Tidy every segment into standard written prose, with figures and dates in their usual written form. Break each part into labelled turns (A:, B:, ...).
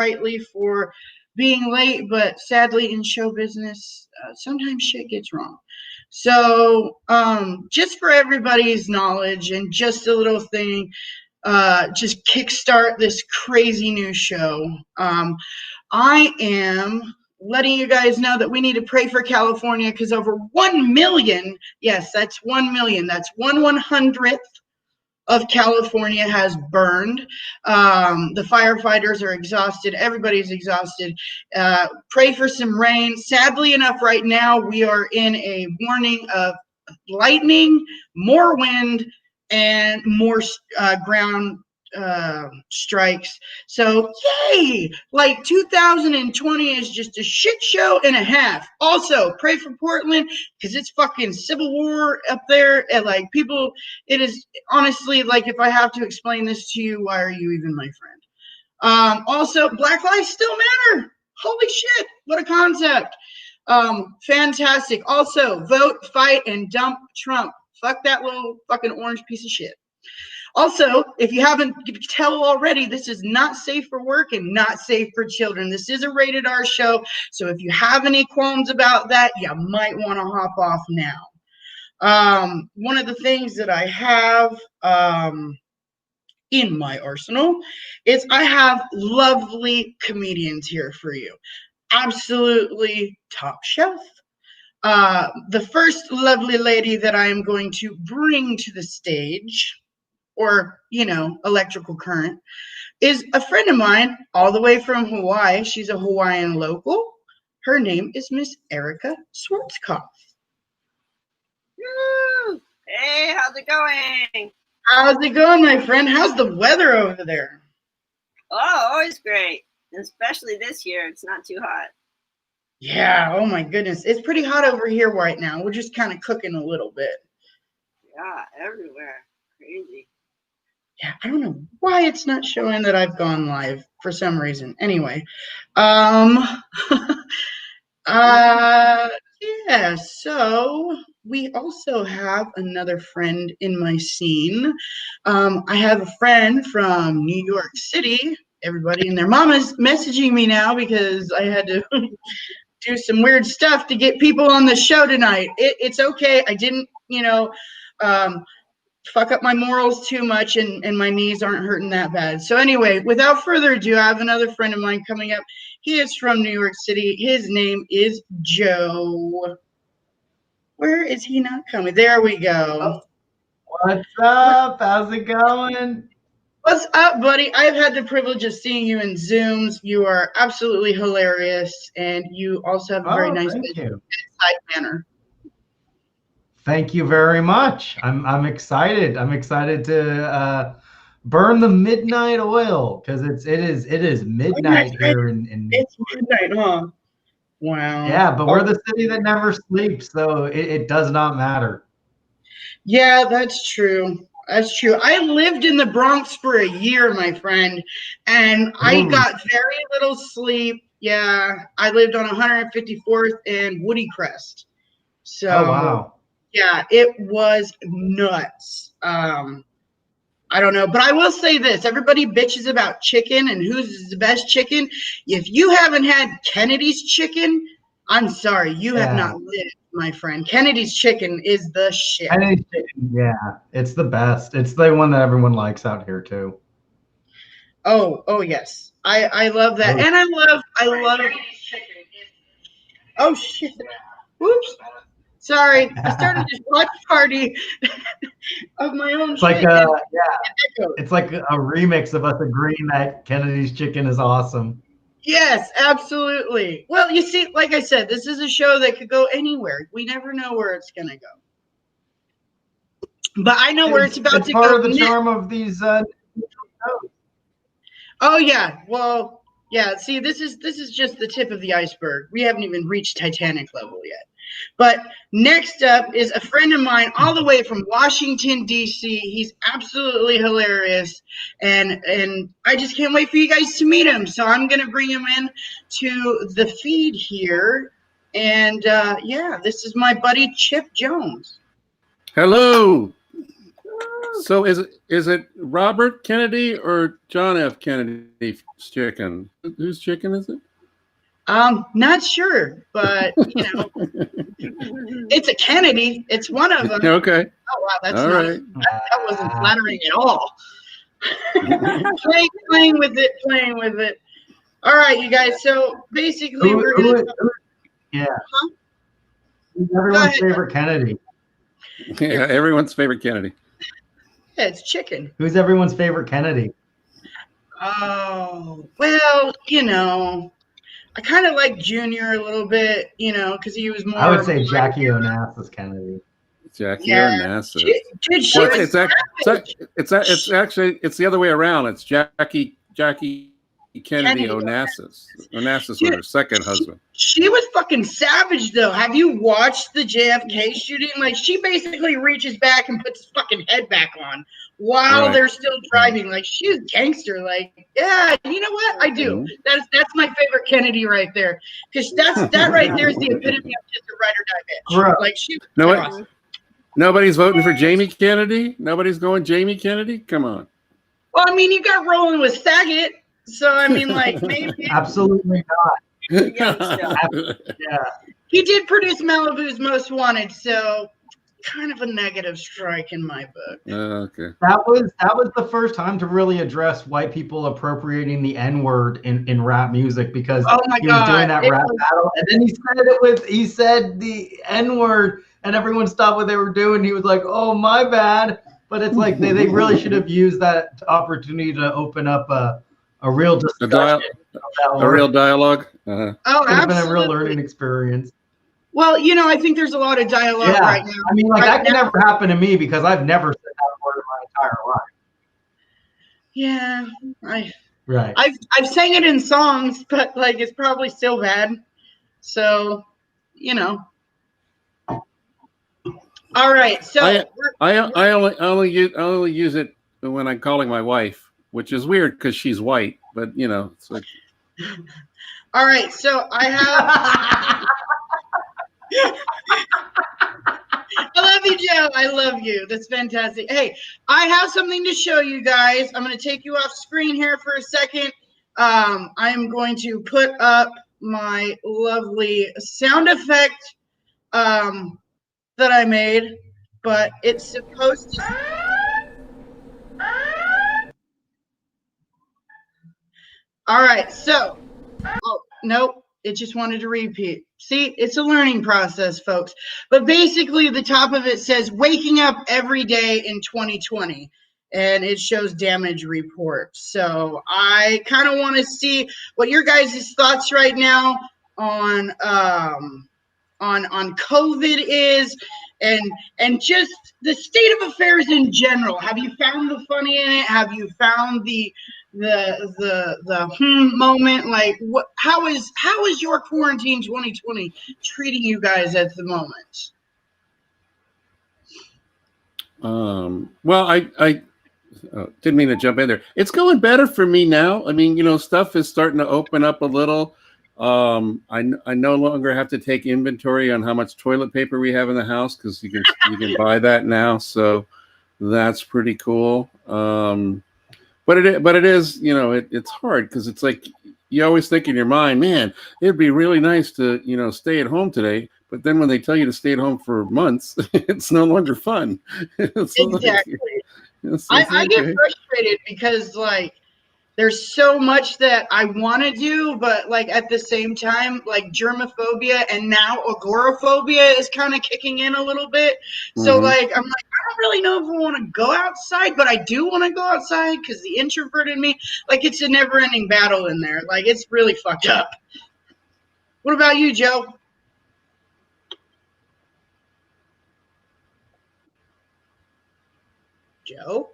A: rightly for being late, but sadly in show business, sometimes shit gets wrong. So just for everybody's knowledge and just a little thing, just kickstart this crazy new show. I am letting you guys know that we need to pray for California because over 1 million, yes, that's 1 million, that's 1/100th of California has burned. The firefighters are exhausted. Everybody's exhausted. Pray for some rain. Sadly enough, right now we are in a warning of lightning, more wind, and more ground strikes. So yay, like 2020 is just a shit show and a half. Also pray for Portland because it's fucking civil war up there, and like people, it is honestly, like, if I have to explain this to you, why are you even my friend? Also, Black Lives Still Matter. Holy shit, what a concept. Fantastic. Also, vote, fight, and dump Trump. Fuck that little fucking orange piece of shit. Also, if you haven't tell already, this is not safe for work and not safe for children. This is a rated R show, so if you have any qualms about that, you might want to hop off now. One of the things that I have in my arsenal is I have lovely comedians here for you. Absolutely top shelf. The first lovely lady that I am going to bring to the stage, or, electrical current, is a friend of mine all the way from Hawaii. She's a Hawaiian local. Her name is Miss Erica Schwarzkopf.
B: Woo! Hey, how's it going?
A: How's it going, my friend? How's the weather over there?
B: Oh, always great. Especially this year. It's not too hot.
A: Yeah, oh my goodness. It's pretty hot over here right now. We're just kind of cooking a little bit.
B: Yeah, everywhere. Crazy.
A: Yeah, I don't know why it's not showing that I've gone live for some reason. Anyway, yeah, so we also have another friend in my scene. I have a friend from New York City. Everybody and their mama's messaging me now because I had to do some weird stuff to get people on the show tonight. It's okay. I didn't, fuck up my morals too much, and my knees aren't hurting that bad. So anyway, without further ado, I have another friend of mine coming up. He is from New York City. His name is Joe. Where is he not coming? There we go.
C: What's up? How's it going?
A: What's up, buddy? I've had the privilege of seeing you in Zooms. You are absolutely hilarious, and you also have a very nice bedside manner.
C: Thank you very much. I'm excited. I'm excited to burn the midnight oil because it is midnight here in
A: it's midnight, huh? Wow.
C: Yeah, but we're the city that never sleeps, so it does not matter.
A: Yeah, that's true. That's true. I lived in the Bronx for a year, my friend, and I got very little sleep. Yeah, I lived on 154th and Woody Crest. So,
C: wow.
A: Yeah, it was nuts. I don't know, but I will say this. Everybody bitches about chicken and who's the best chicken. If you haven't had Kennedy's chicken, I'm sorry, you have not lived, my friend. Kennedy's chicken is the shit.
C: Kennedy's chicken, yeah, it's the best. It's the one that everyone likes out here too.
A: Oh yes, I love that, and I love. Oh shit! Whoops. Sorry, I started this watch party of my own.
C: It's like it's like a remix of us agreeing that Kennedy's chicken is awesome.
A: Yes, absolutely. Well, you see, like I said, this is a show that could go anywhere. We never know where it's gonna go, but I know where it's about to go.
C: It's part of the charm of these shows.
A: Oh yeah, well, yeah. See, this is just the tip of the iceberg. We haven't even reached Titanic level yet. But next up is a friend of mine all the way from Washington, D.C. He's absolutely hilarious, and I just can't wait for you guys to meet him. So I'm going to bring him in to the feed here. And, yeah, this is my buddy Chip Jones.
D: Hello. So is it Robert Kennedy or John F. Kennedy's chicken? Whose chicken is it?
A: Not sure, but it's a Kennedy. It's one of them.
D: Okay.
A: Oh wow, that's
D: All
A: not.
D: right.
A: That wasn't flattering at all. playing with it. All right, you guys. So basically, we're gonna.
C: Yeah.
A: Huh?
C: Who's everyone's
A: ahead.
C: favorite Kennedy?
D: Yeah, everyone's favorite Kennedy.
A: Yeah, it's chicken.
C: Who's everyone's favorite Kennedy?
A: Oh well, I kind of like Junior a little bit, because he was more.
C: I would say Jackie Onassis Kennedy.
D: Jackie
A: Yeah.
D: Onassis.
A: Dude, she
D: Well,
A: was
D: it's actually the other way around. It's Jackie Kennedy
A: Kennedy
D: Onassis. Onassis was her second husband.
A: She was fucking savage, though. Have you watched the JFK shooting? Like, she basically reaches back and puts his fucking head back on while
D: Right.
A: they're still driving. Like, she's gangster. Like, yeah, you know what? I do. That's my favorite Kennedy right there, because that right there is the epitome of just a ride or die bitch.
C: Bro.
A: Like, she.
D: No, what? Nobody's voting for Jamie Kennedy? Nobody's going Jamie Kennedy? Come on.
A: Well, I mean, you got rolling with Saget, so I mean, like, maybe
C: Absolutely not. Yeah.
A: he did produce Malibu's Most Wanted, so kind of a negative strike in my book.
D: Okay.
C: That was the first time to really address white people appropriating the N-word in rap music, because
A: Oh my
C: he was doing
A: God,
C: that
A: it
C: rap
A: was-
C: battle, and then he said the N-word, and everyone stopped what they were doing. He was like, "Oh, my bad." But it's like they really should have used that opportunity to open up a real discussion.
D: A real dialogue.
A: Oh,
C: Could have been a real
A: absolutely.
C: learning experience.
A: Well, I think there's a lot of dialogue
C: Yeah,
A: right now.
C: I mean, like
A: Right
C: that can
A: now-
C: never happen to me because I've never said that word in my entire life.
A: Yeah,
C: Right.
A: I've sang it in songs, but like it's probably still bad. So, All right, so
D: I only use it when I'm calling my wife, which is weird because she's white. But it's like
A: all right, so I have. I love you, Joe. I love you. That's fantastic. Hey, I have something to show you guys. I'm going to take you off screen here for a second. I'm going to put up my lovely sound effect that I made, but it's supposed to. All right, so, nope, it just wanted to repeat. See, it's a learning process, folks. But basically, the top of it says waking up every day in 2020, and it shows damage reports. So I kind of want to see what your guys' thoughts right now on COVID is, and just the state of affairs in general. Have you found the funny in it? Have you found the moment? Like, what? How is your quarantine 2020 treating you guys at the moment?
D: Well, I didn't mean to jump in there. It's going better for me now. I mean, stuff is starting to open up a little. I no longer have to take inventory on how much toilet paper we have in the house because you can buy that now. So that's pretty cool. But it is, it's hard because it's like you always think in your mind, man, it'd be really nice to, stay at home today. But then when they tell you to stay at home for months, it's no longer fun.
A: Exactly. I get frustrated because like there's so much that I want to do, but like at the same time, like germophobia and now agoraphobia is kind of kicking in a little bit. So like I'm like, I don't really know if I want to go outside, but I do want to go outside because the introvert in me, like it's a never-ending battle in there. Like it's really fucked up. What about you, Joe? Joe?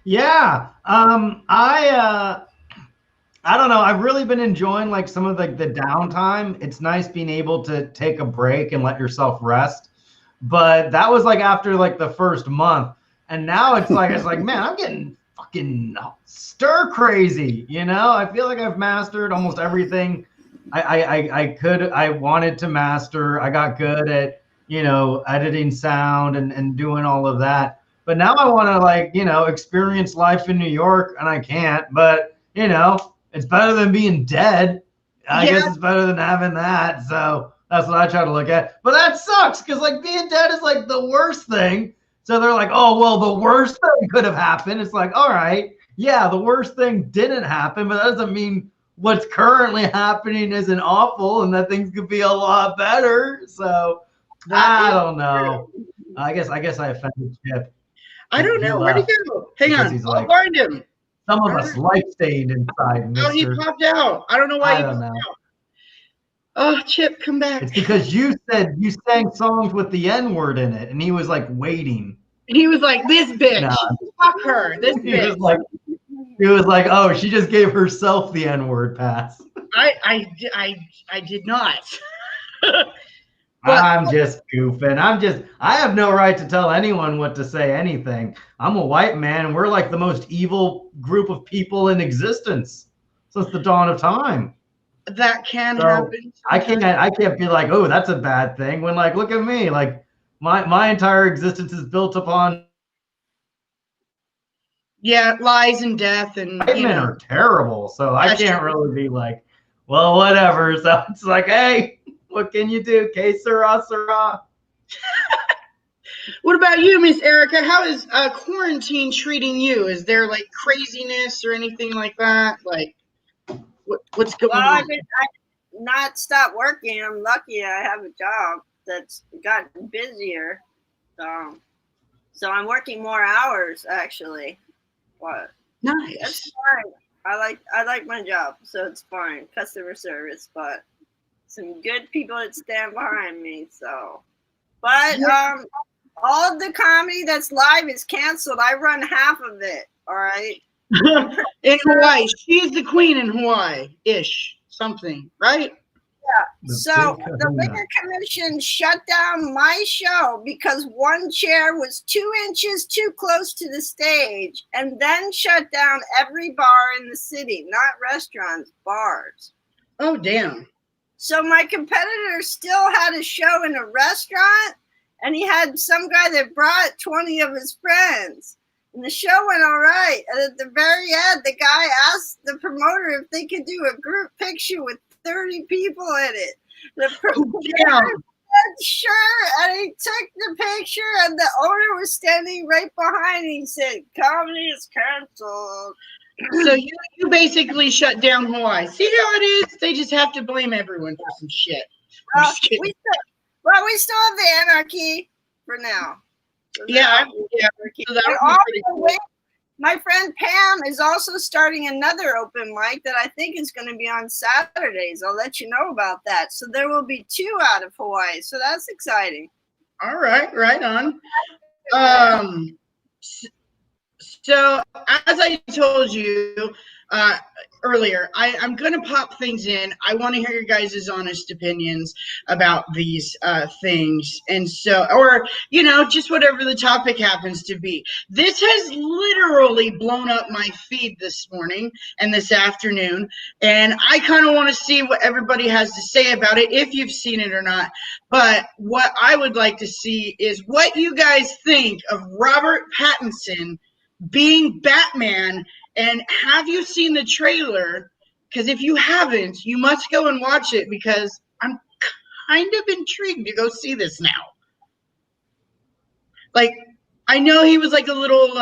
C: Yeah. I don't know. I've really been enjoying like some of the downtime. It's nice being able to take a break and let yourself rest. But that was like after like the first month. And now it's like man, I'm getting fucking stir crazy, I feel like I've mastered almost everything I wanted to master. I got good at editing sound and doing all of that. But now I want to experience life in New York, and I can't. But it's better than being dead. I guess it's better than having that. So that's what I try to look at. But that sucks because being dead is the worst thing. So they're like, oh well, the worst thing could have happened. It's like, all right, yeah, the worst thing didn't happen, but that doesn't mean what's currently happening isn't awful and that things could be a lot better. So I don't know. I guess I offended Chip.
A: I don't know. Where'd he go? Hang on. I'll find him.
C: Some of us life stayed inside, mister.
A: Oh, he popped out. I don't know why he popped out. Oh, Chip, come back.
C: It's because you said you sang songs with the N-word in it, and he was waiting.
A: He was like, this bitch. Nah. Fuck her. This bitch.
C: He was like, oh, she just gave herself the N-word pass.
A: I did not.
C: I'm just goofing. I have no right to tell anyone what to say anything. I'm a white man, and we're the most evil group of people in existence since the dawn of time.
A: That can happen.
C: I can't be like, oh, that's a bad thing. When look at me. My entire existence is built upon
A: lies and death, and
C: white men are terrible. So I can't really be well, whatever. So it's hey, what can you do? Que sera, sera.
A: What about you, Miss Erica? How is quarantine treating you? Is there craziness or anything like that? What's going on?
B: I've not stopped working. I'm lucky I have a job that's gotten busier. So I'm working more hours actually. But
A: nice.
B: That's fine. I like my job, so it's fine. Customer service, but some good people that stand behind me. So, but all of the comedy that's live is canceled. I run half of it. All right.
A: In Hawaii, she's the queen in Hawaii-ish, something, right?
B: Yeah. So the Liquor Commission shut down my show because one chair was 2 inches too close to the stage, and then shut down every bar in the city, not restaurants, bars.
A: Oh, damn.
B: So my competitor still had a show in a restaurant, and he had some guy that brought 20 of his friends. And the show went all right. And at the very end, the guy asked the promoter if they could do a group picture with 30 people in it. The promoter said, sure. And he took the picture, and the owner was standing right behind. And he said, comedy is canceled.
A: So you basically shut down Hawaii. See how it is? They just have to blame everyone for some shit.
B: We still have the anarchy for now. So my friend Pam is also starting another open mic that I think is going to be on Saturdays. I'll let you know about that. So there will be 2 out of Hawaii. So that's exciting.
A: All right, right on. So as I told you earlier, I'm going to pop things in. I want to hear your guys' honest opinions about these things. And so, or, just whatever the topic happens to be. This has literally blown up my feed this morning and this afternoon. And I kind of want to see what everybody has to say about it, if you've seen it or not. But what I would like to see is what you guys think of Robert Pattinson being Batman. And have you seen the trailer? Because if you haven't, you must go and watch it, because I'm kind of intrigued to go see this now. I know he was a little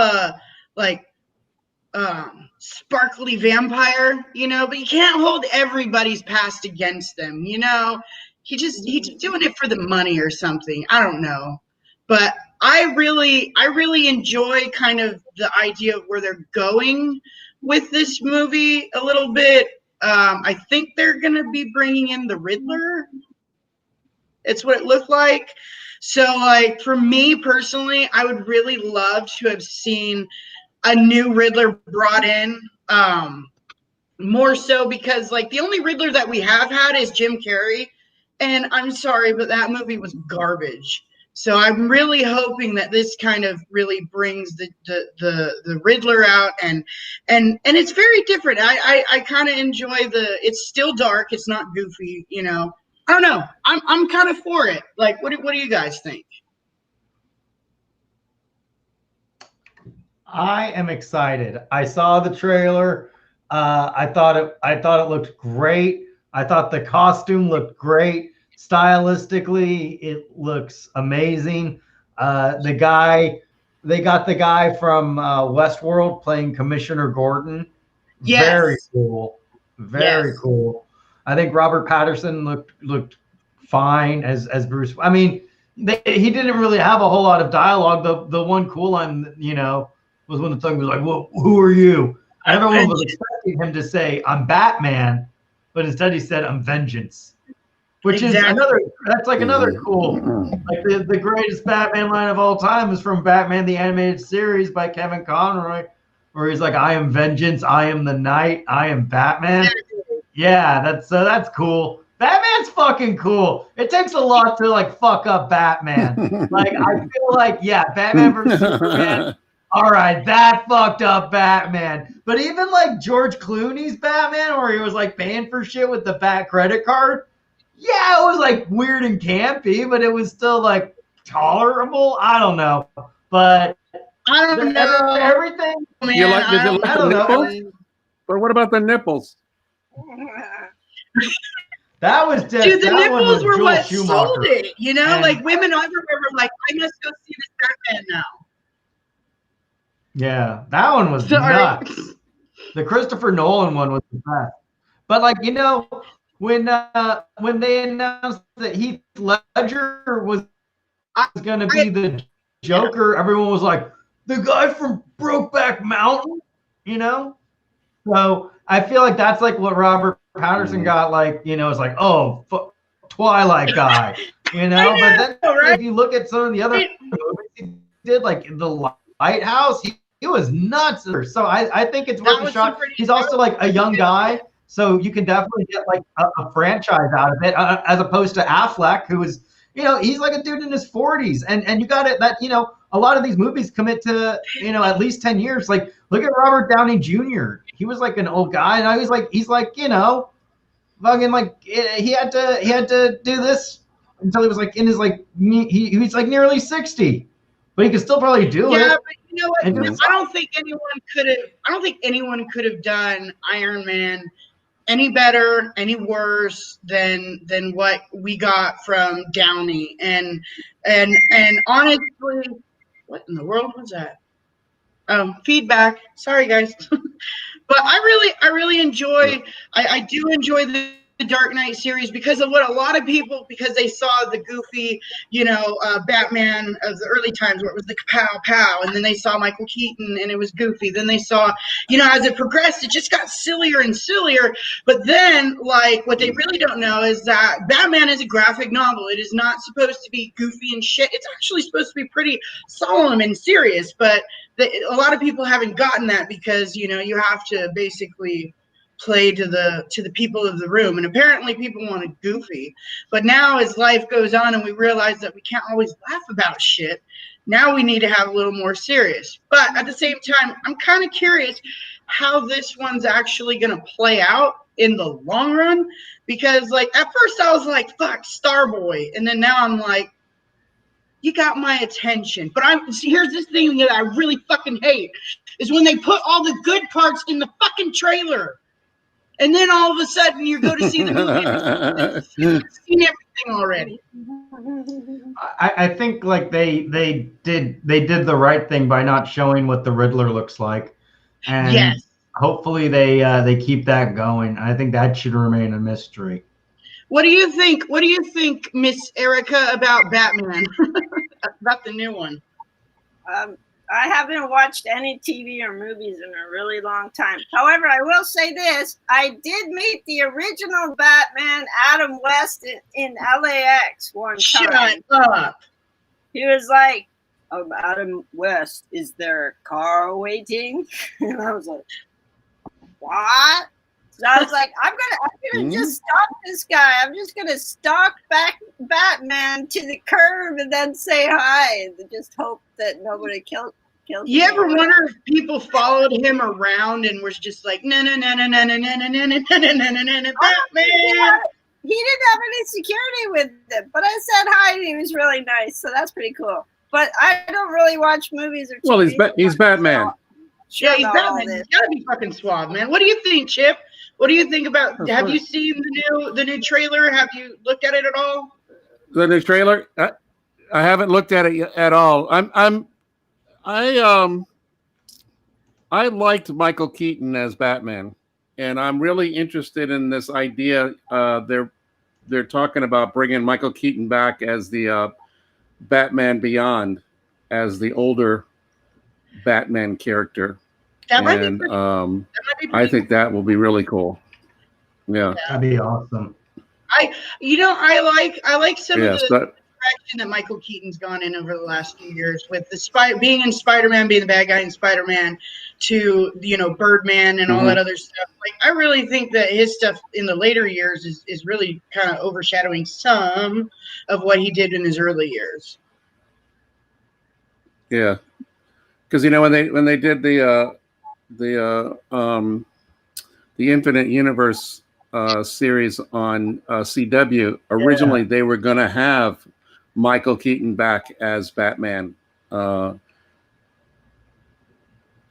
A: sparkly vampire, but you can't hold everybody's past against them, He's just doing it for the money or something. I don't know. But I really enjoy kind of the idea of where they're going with this movie a little bit. I think they're going to be bringing in the Riddler. It's what it looked like. So, for me personally, I would really love to have seen a new Riddler brought in. More so because, the only Riddler that we have had is Jim Carrey. And I'm sorry, but that movie was garbage. So I'm really hoping that this kind of really brings the Riddler out, and it's very different. I kind of enjoy it's still dark. It's not goofy, I don't know. I'm kind of for it. Like, what do you guys think?
C: I am excited. I saw the trailer. I thought it looked great. I thought the costume looked great. Stylistically, it looks amazing. They got the guy from Westworld playing Commissioner Gordon.
A: Yes.
C: Very cool. Very
A: Yes.
C: cool. I think Robert Patterson looked fine as Bruce. I mean, he didn't really have a whole lot of dialogue. The one cool line, was when the thing was like, "Well, who are you?" And everyone was expecting him to say, "I'm Batman," but instead he said, "I'm Vengeance," which is another cool. Like the greatest Batman line of all time is from Batman the Animated Series by Kevin Conroy, where he's like, "I am Vengeance, I am the Night, I am Batman." Yeah, that's cool. Batman's fucking cool. It takes a lot to like fuck up Batman. Like I feel like, yeah, Batman versus Superman. All right, that fucked up Batman. But even like George Clooney's Batman, where he was like paying for shit with the Bat credit card. Yeah, it was like weird and campy, but it was still like tolerable. I don't know, but
A: I don't know.
C: Everything.
A: Man,
D: You like
A: I
D: the nipples? Or what about the nipples?
C: That was just,
A: dude, the nipples were
C: Joel
A: what
C: Schumacher.
A: sold it.
C: And
A: like women everywhere were like, I must go see this Batman now.
C: Yeah, that one was
A: Sorry.
C: nuts. The Christopher Nolan one was the best. But like, when they announced that Heath Ledger was going to be the Joker, everyone was like, the guy from Brokeback Mountain, So I feel like that's like what Robert Patterson got, like, it's like, oh, Twilight guy, But then if you look at some of the other movies he did, like The Lighthouse, he was nuts. So I think it's worth a shot. He's also like a young guy, so you can definitely get like a franchise out of it, as opposed to Affleck, who is, he's like a dude in his 40s, and you got it that a lot of these movies commit to at least 10 years. Like look at Robert Downey Jr. He was like an old guy, and now he's like fucking like he had to do this until he was like in his like he's like nearly 60, but he could still probably do it.
A: Yeah, but you know what? I don't think anyone could have done Iron Man any better, any worse than what we got from Downey. And honestly, what in the world was that? Feedback. Sorry, guys. But I really enjoy. I do enjoy the Dark Knight series because of what a lot of people, because they saw the goofy, Batman of the early times where it was the pow pow, and then they saw Michael Keaton and it was goofy. Then they saw, as it progressed, it just got sillier and sillier. But then, like, what they really don't know is that Batman is a graphic novel. It is not supposed to be goofy and shit. It's actually supposed to be pretty solemn and serious. But a lot of people haven't gotten that because, you have to basically play to the people of the room, and apparently people want it goofy. But now as life goes on and we realize that we can't always laugh about shit, now we need to have a little more serious. But at the same time, I'm kind of curious how this one's actually going to play out in the long run, because like at first I was like, fuck Starboy, and then now I'm like, you got my attention. But here's this thing that I really fucking hate is when they put all the good parts in the fucking trailer. And then all of a sudden you go to see the movie and you've seen everything already.
C: I think like they did the right thing by not showing what the Riddler looks like. And
A: yes.
C: Hopefully they keep that going. I think that should remain a mystery.
A: What do you think? What do you think, Miss Erica, about Batman? About the new one?
B: I haven't watched any TV or movies in a really long time. However, I will say this. I did meet the original Batman, Adam West, in LAX one time.
A: Shut up.
B: He was like, Adam West, is there a car waiting? And I was like, what? So I was like, I'm gonna just stalk this guy. I'm just gonna stalk Batman to the curb and then say hi and just hope that nobody kills
A: you
B: him.
A: Ever wonder if people followed him around and was just like, no, Batman?
B: he didn't have any security with him, but I said hi and he was really nice, so that's pretty cool. But I don't really watch movies or TV.
D: Well, he's Batman.
A: Yeah, he's
B: about all
A: Batman.
B: this.
A: He's gotta be fucking suave, man. What do you think, Chip? What do you think about?
D: Of
A: Have you
D: course.
A: seen the new trailer? Have you looked at it at all?
D: The new trailer? I haven't looked at it yet, at all. I liked Michael Keaton as Batman, and I'm really interested in this idea. They're talking about bringing Michael Keaton back as the Batman Beyond, as the older Batman character.
A: That might
D: And
A: be. That might be
D: I
A: pretty
D: think that will be really cool. Yeah.
C: That'd be awesome.
A: I like some of
D: Yes.
A: the direction that Michael Keaton's gone in over the last few years with the being in Spider-Man, being the bad guy in Spider-Man, to Birdman and all that other stuff. Like, I really think that his stuff in the later years is really kind of overshadowing some of what he did in his early years.
D: Yeah, because when they did the Infinite Universe series on CW, originally they were going to have Michael Keaton back as Batman.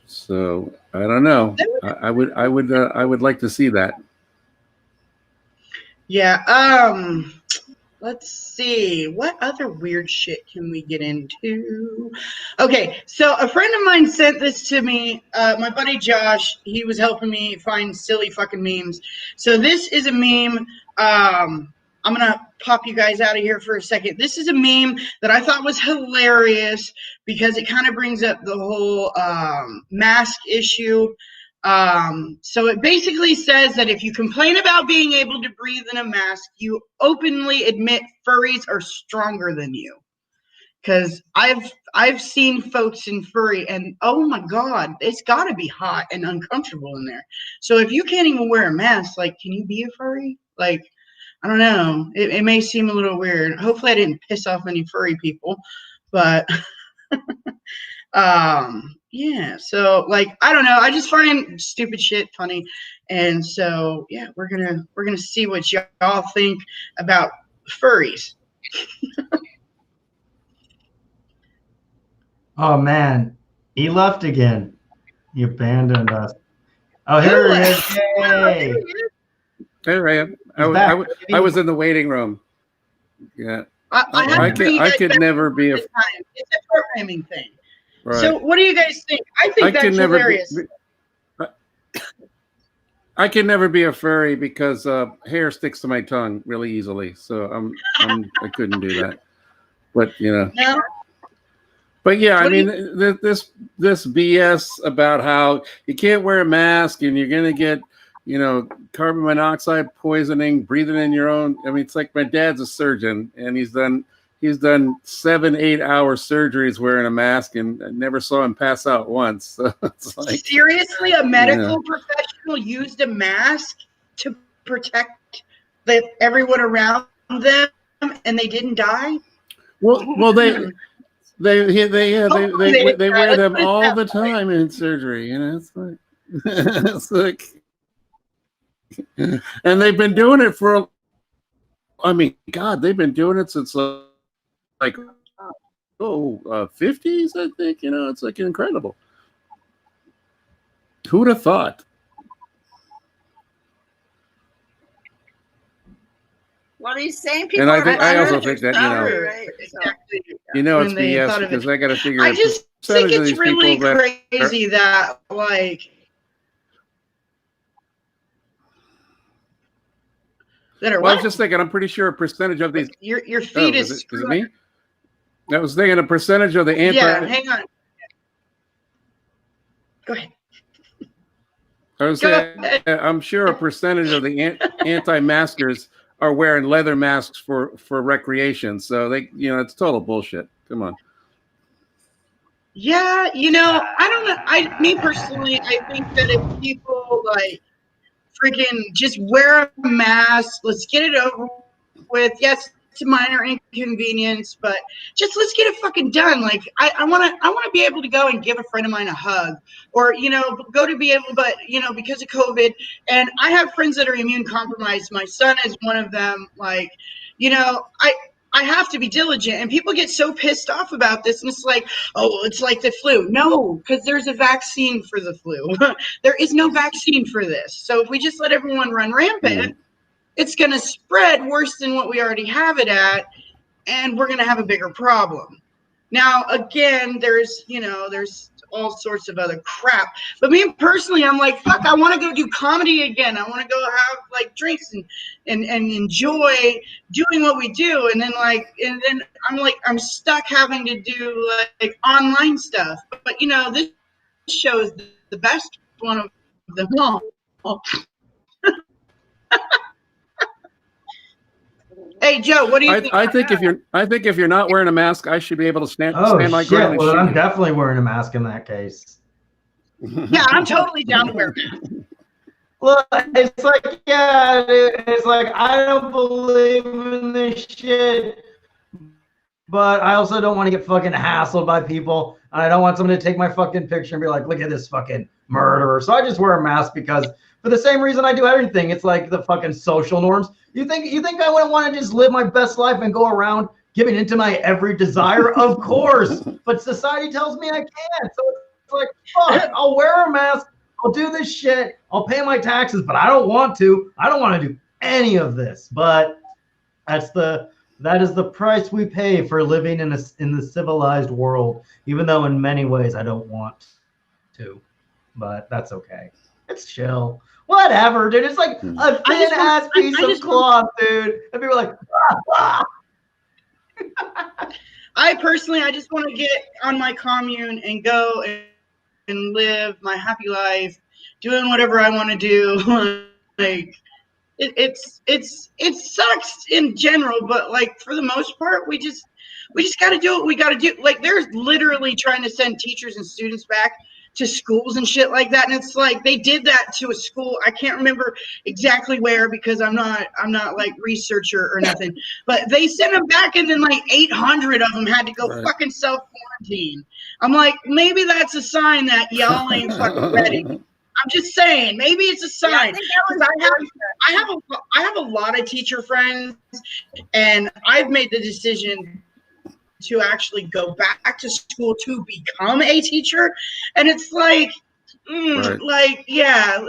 D: So I don't know. I would like to see that.
A: Yeah. Let's see. What other weird shit can we get into? Okay, so a friend of mine sent this to me. My buddy Josh, he was helping me find silly fucking memes. So this is a meme. I'm gonna pop you guys out of here for a second. This is a meme that I thought was hilarious because it kind of brings up the whole mask issue. So it basically says that if you complain about being able to breathe in a mask, you openly admit furries are stronger than you. Because I've seen folks in furry, and oh my god, it's got to be hot and uncomfortable in there. So if you can't even wear a mask, like, can you be a furry? Like, I don't know. It may seem a little weird. Hopefully, I didn't piss off any furry people, but yeah. So, like, I don't know. I just find stupid shit funny, and so yeah, we're gonna see what y'all think about furries.
C: Oh man, he left again. He abandoned us. Oh, here he is! Yay!
D: There I am. I was in the waiting room. Yeah. I could never be a.
A: It's a programming thing.
D: Right.
A: So, what do you guys think? I think that's hilarious.
D: I can never be a furry because hair sticks to my tongue really easily. So I couldn't do that. But
A: No?
D: But yeah, I
A: What do
D: mean, this BS about how you can't wear a mask and you're gonna get, carbon monoxide poisoning, breathing in your own. I mean, it's like my dad's a surgeon and he's done 7-8 hour surgeries wearing a mask, and I never saw him pass out once. So it's like,
A: Seriously, a medical professional used a mask to protect everyone around them, and they didn't die.
D: well, they wear them all the time in surgery. It's like it's like, and they've been doing it for. I mean, God, they've been doing it since like 50s, I think. It's like incredible. Who'd have thought?
B: What he's saying, people.
D: And I
B: are
D: also think that
B: right?
A: Exactly.
D: it's
A: When they
D: BS
A: thought of
D: because
A: it.
D: I got to figure.
A: I
D: a
A: just
D: percentage
A: think
D: of
A: it's
D: these
A: really
D: people that
A: crazy that like that are
D: Well, I was
A: what?
D: just thinking. I'm pretty sure a percentage of these.
A: Your feed
D: is
A: is
D: it me? I was thinking a percentage of the anti.
A: Yeah, hang on. Go ahead.
D: I was
A: Go
D: saying,
A: ahead.
D: I'm sure a percentage of the anti-maskers are wearing leather masks for recreation. So they, it's total bullshit. Come on.
A: Yeah, I don't know. Me personally, I think that if people like freaking just wear a mask, let's get it over with. Yes, a minor inconvenience, but just let's get it fucking done. Like I want to be able to go and give a friend of mine a hug, or go to be able, but because of COVID, and I have friends that are immune compromised. My son is one of them. Like, I have to be diligent, and people get so pissed off about this, and it's like, oh, it's like the flu. No, because there's a vaccine for the flu. There is no vaccine for this. So if we just let everyone run rampant, it's going to spread worse than what we already have it at, and we're going to have a bigger problem. Now, again, there's all sorts of other crap. But me personally, I'm like, fuck, I want to go do comedy again. I want to go have like drinks and enjoy doing what we do. And then I'm stuck having to do like online stuff. But this show is the best one of them all. Hey Joe, what do you think?
D: I think if you're not wearing a mask, I should be able to stand my
C: shit.
D: ground.
C: Well, I'm definitely wearing a mask in that case.
A: Yeah, I'm totally down to wear a mask.
C: Well, it's like, yeah, it's like, I don't believe in this shit, but I also don't want to get fucking hassled by people, and I don't want someone to take my fucking picture and be like, look at this fucking murderer. So I just wear a mask because, for the same reason I do everything, it's like the fucking social norms. You think I wouldn't want to just live my best life and go around giving into my every desire? Of course, but society tells me I can't. So it's like, fuck, I'll wear a mask. I'll do this shit. I'll pay my taxes, but I don't want to. I don't want to do any of this. But that is the price we pay for living in the civilized world. Even though in many ways I don't want to, but that's okay. It's chill. Whatever, dude. It's like a thin ass piece of cloth, dude. And people are like, ah.
A: I just want to get on my commune and go and live my happy life, doing whatever I want to do. Like it sucks in general, but like for the most part, we just got to do what we got to do. Like there's literally trying to send teachers and students back to schools and shit like that, and it's like they did that to a school. I can't remember exactly where because I'm not like researcher or nothing, but they sent them back, and then like 800 of them had to go fucking self quarantine. I'm like, maybe that's a sign that y'all ain't fucking ready. I'm just saying, maybe it's a sign. Yeah, I have a lot of teacher friends, and I've made the decision to actually go back to school to become a teacher, and it's like, like, yeah,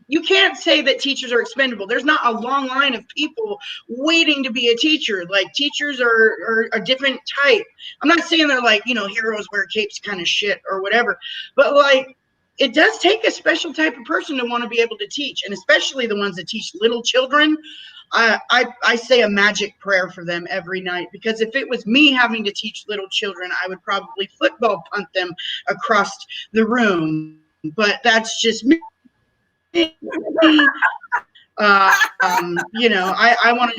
A: you can't say that teachers are expendable. There's not a long line of people waiting to be a teacher. Like teachers are a different type. I'm not saying they're like heroes wear capes kind of shit or whatever, but like it does take a special type of person to want to be able to teach, and especially the ones that teach little children. I say a magic prayer for them every night, because if it was me having to teach little children, I would probably football punt them across the room. But that's just me. I want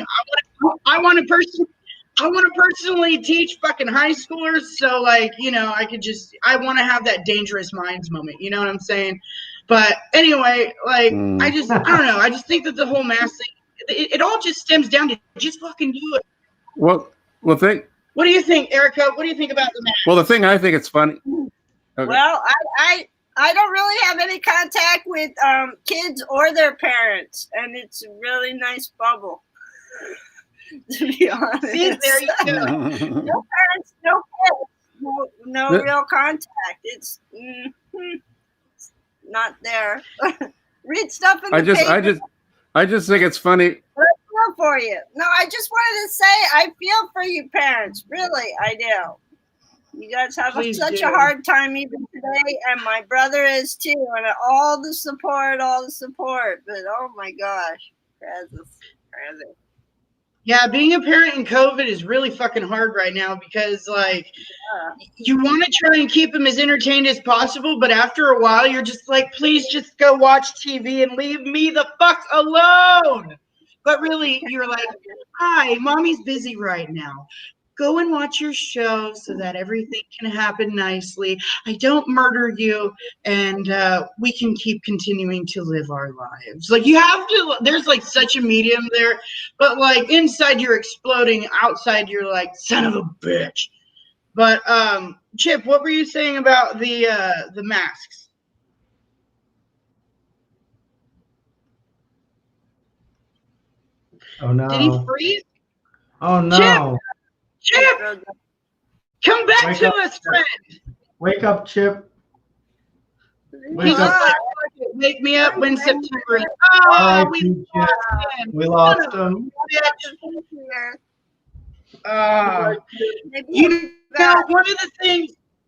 A: to personally teach fucking high schoolers. So like, I want to have that dangerous minds moment. You know what I'm saying? But anyway, like, I don't know. I just think that the whole mask thing, it all just stems down to just fucking do it.
D: Well,
A: what do you think, Erica? What do you think about the mask?
D: Well, the thing I think it's funny. Okay.
B: Well, I don't really have any contact with kids or their parents, and it's a really nice bubble. To be honest,
A: see, there you go.
B: No parents, no kids, no real contact. It's not there. Read stuff in the paper.
D: I just think it's funny.
B: I feel for you. No, I just wanted to say I feel for you parents. Really, I do. You guys have such a hard time even today, and my brother is too, and all the support. But oh my gosh, crazy.
A: Yeah, being a parent in COVID is really fucking hard right now, because like you want to try and keep them as entertained as possible, but after a while you're just like, please just go watch TV and leave me the fuck alone. But really, you're like, hi, mommy's busy right now. go and watch your show so that everything can happen nicely. I don't murder you, and we can keep continuing to live our lives. Like, you have to, there's like such a medium there, but like inside you're exploding, outside you're like, son of a bitch. But Chip, what were you saying about the masks?
C: Oh no.
A: Did he freeze?
C: Oh no.
A: Chip, come back
C: Wake
A: to
C: up.
A: us, friend.
C: Wake up, Chip. Wake
A: He's
C: up.
A: just like, "Fuck it, wake me up when September is."
C: All
A: Oh,
C: right,
A: we
C: Chip.
A: lost him.
C: We lost him.
A: You know,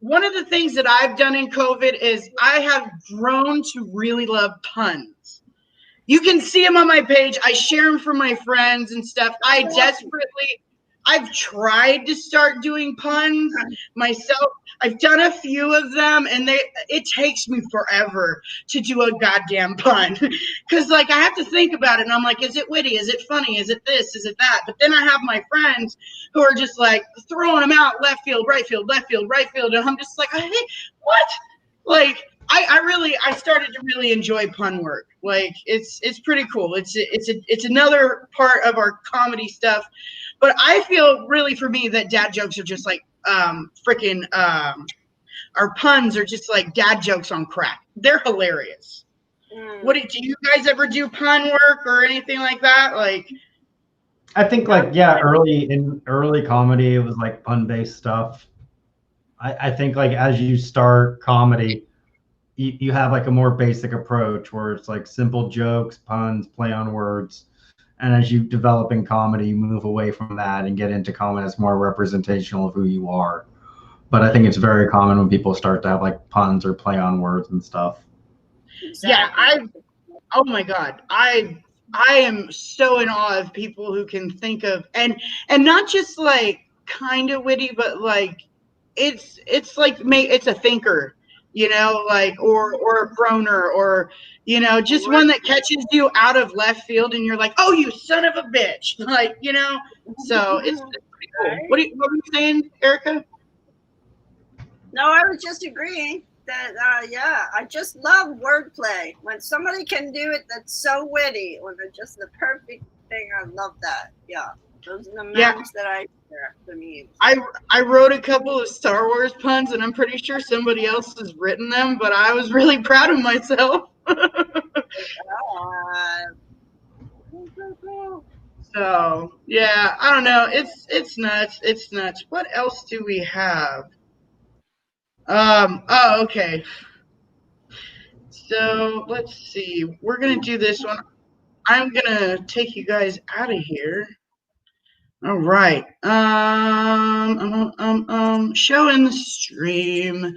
A: one of the things that I've done in COVID is I have grown to really love puns. You can see them on my page. I share them for my friends and stuff. I've tried to start doing puns myself. I've done a few of them, and it takes me forever to do a goddamn pun. Because, like, I have to think about it, and I'm like, is it witty? Is it funny? Is it this? Is it that? But then I have my friends who are just, like, throwing them out left field, right field, left field, right field, and I'm just like, hey, what? Like, I started to really enjoy pun work. Like, it's pretty cool. It's another part of our comedy stuff. But I feel really, for me, that dad jokes are just like freaking our puns are just like dad jokes on crack. They're hilarious. Do you guys ever do pun work or anything like that? Like,
C: I think like, yeah, early comedy, it was like pun-based stuff. I think like as you start comedy, you have like a more basic approach where it's like simple jokes, puns, play on words. And as you develop in comedy, you move away from that and get into comedy that's more representational of who you are. But I think it's very common when people start to have like puns or play on words and stuff.
A: Yeah, oh my God, I am so in awe of people who can think of and not just like kind of witty, but like it's like it's a thinker, you know, like or a groaner, or you know, just one that catches you out of left field and you're like, oh, you son of a bitch, like, you know. So it's pretty cool. What were you saying, Erica?
B: No, I was just agreeing that yeah, I just love wordplay. When somebody can do it that's so witty, when it's just the perfect thing, I love that. Yeah. Those are the memes that I share, the memes.
A: I wrote a couple of Star Wars puns, and I'm pretty sure somebody else has written them, but I was really proud of myself. So yeah, I don't know. It's nuts. It's nuts. What else do we have? Oh, okay. So let's see. We're gonna do this one. I'm gonna take you guys out of here. All right. Show in the stream.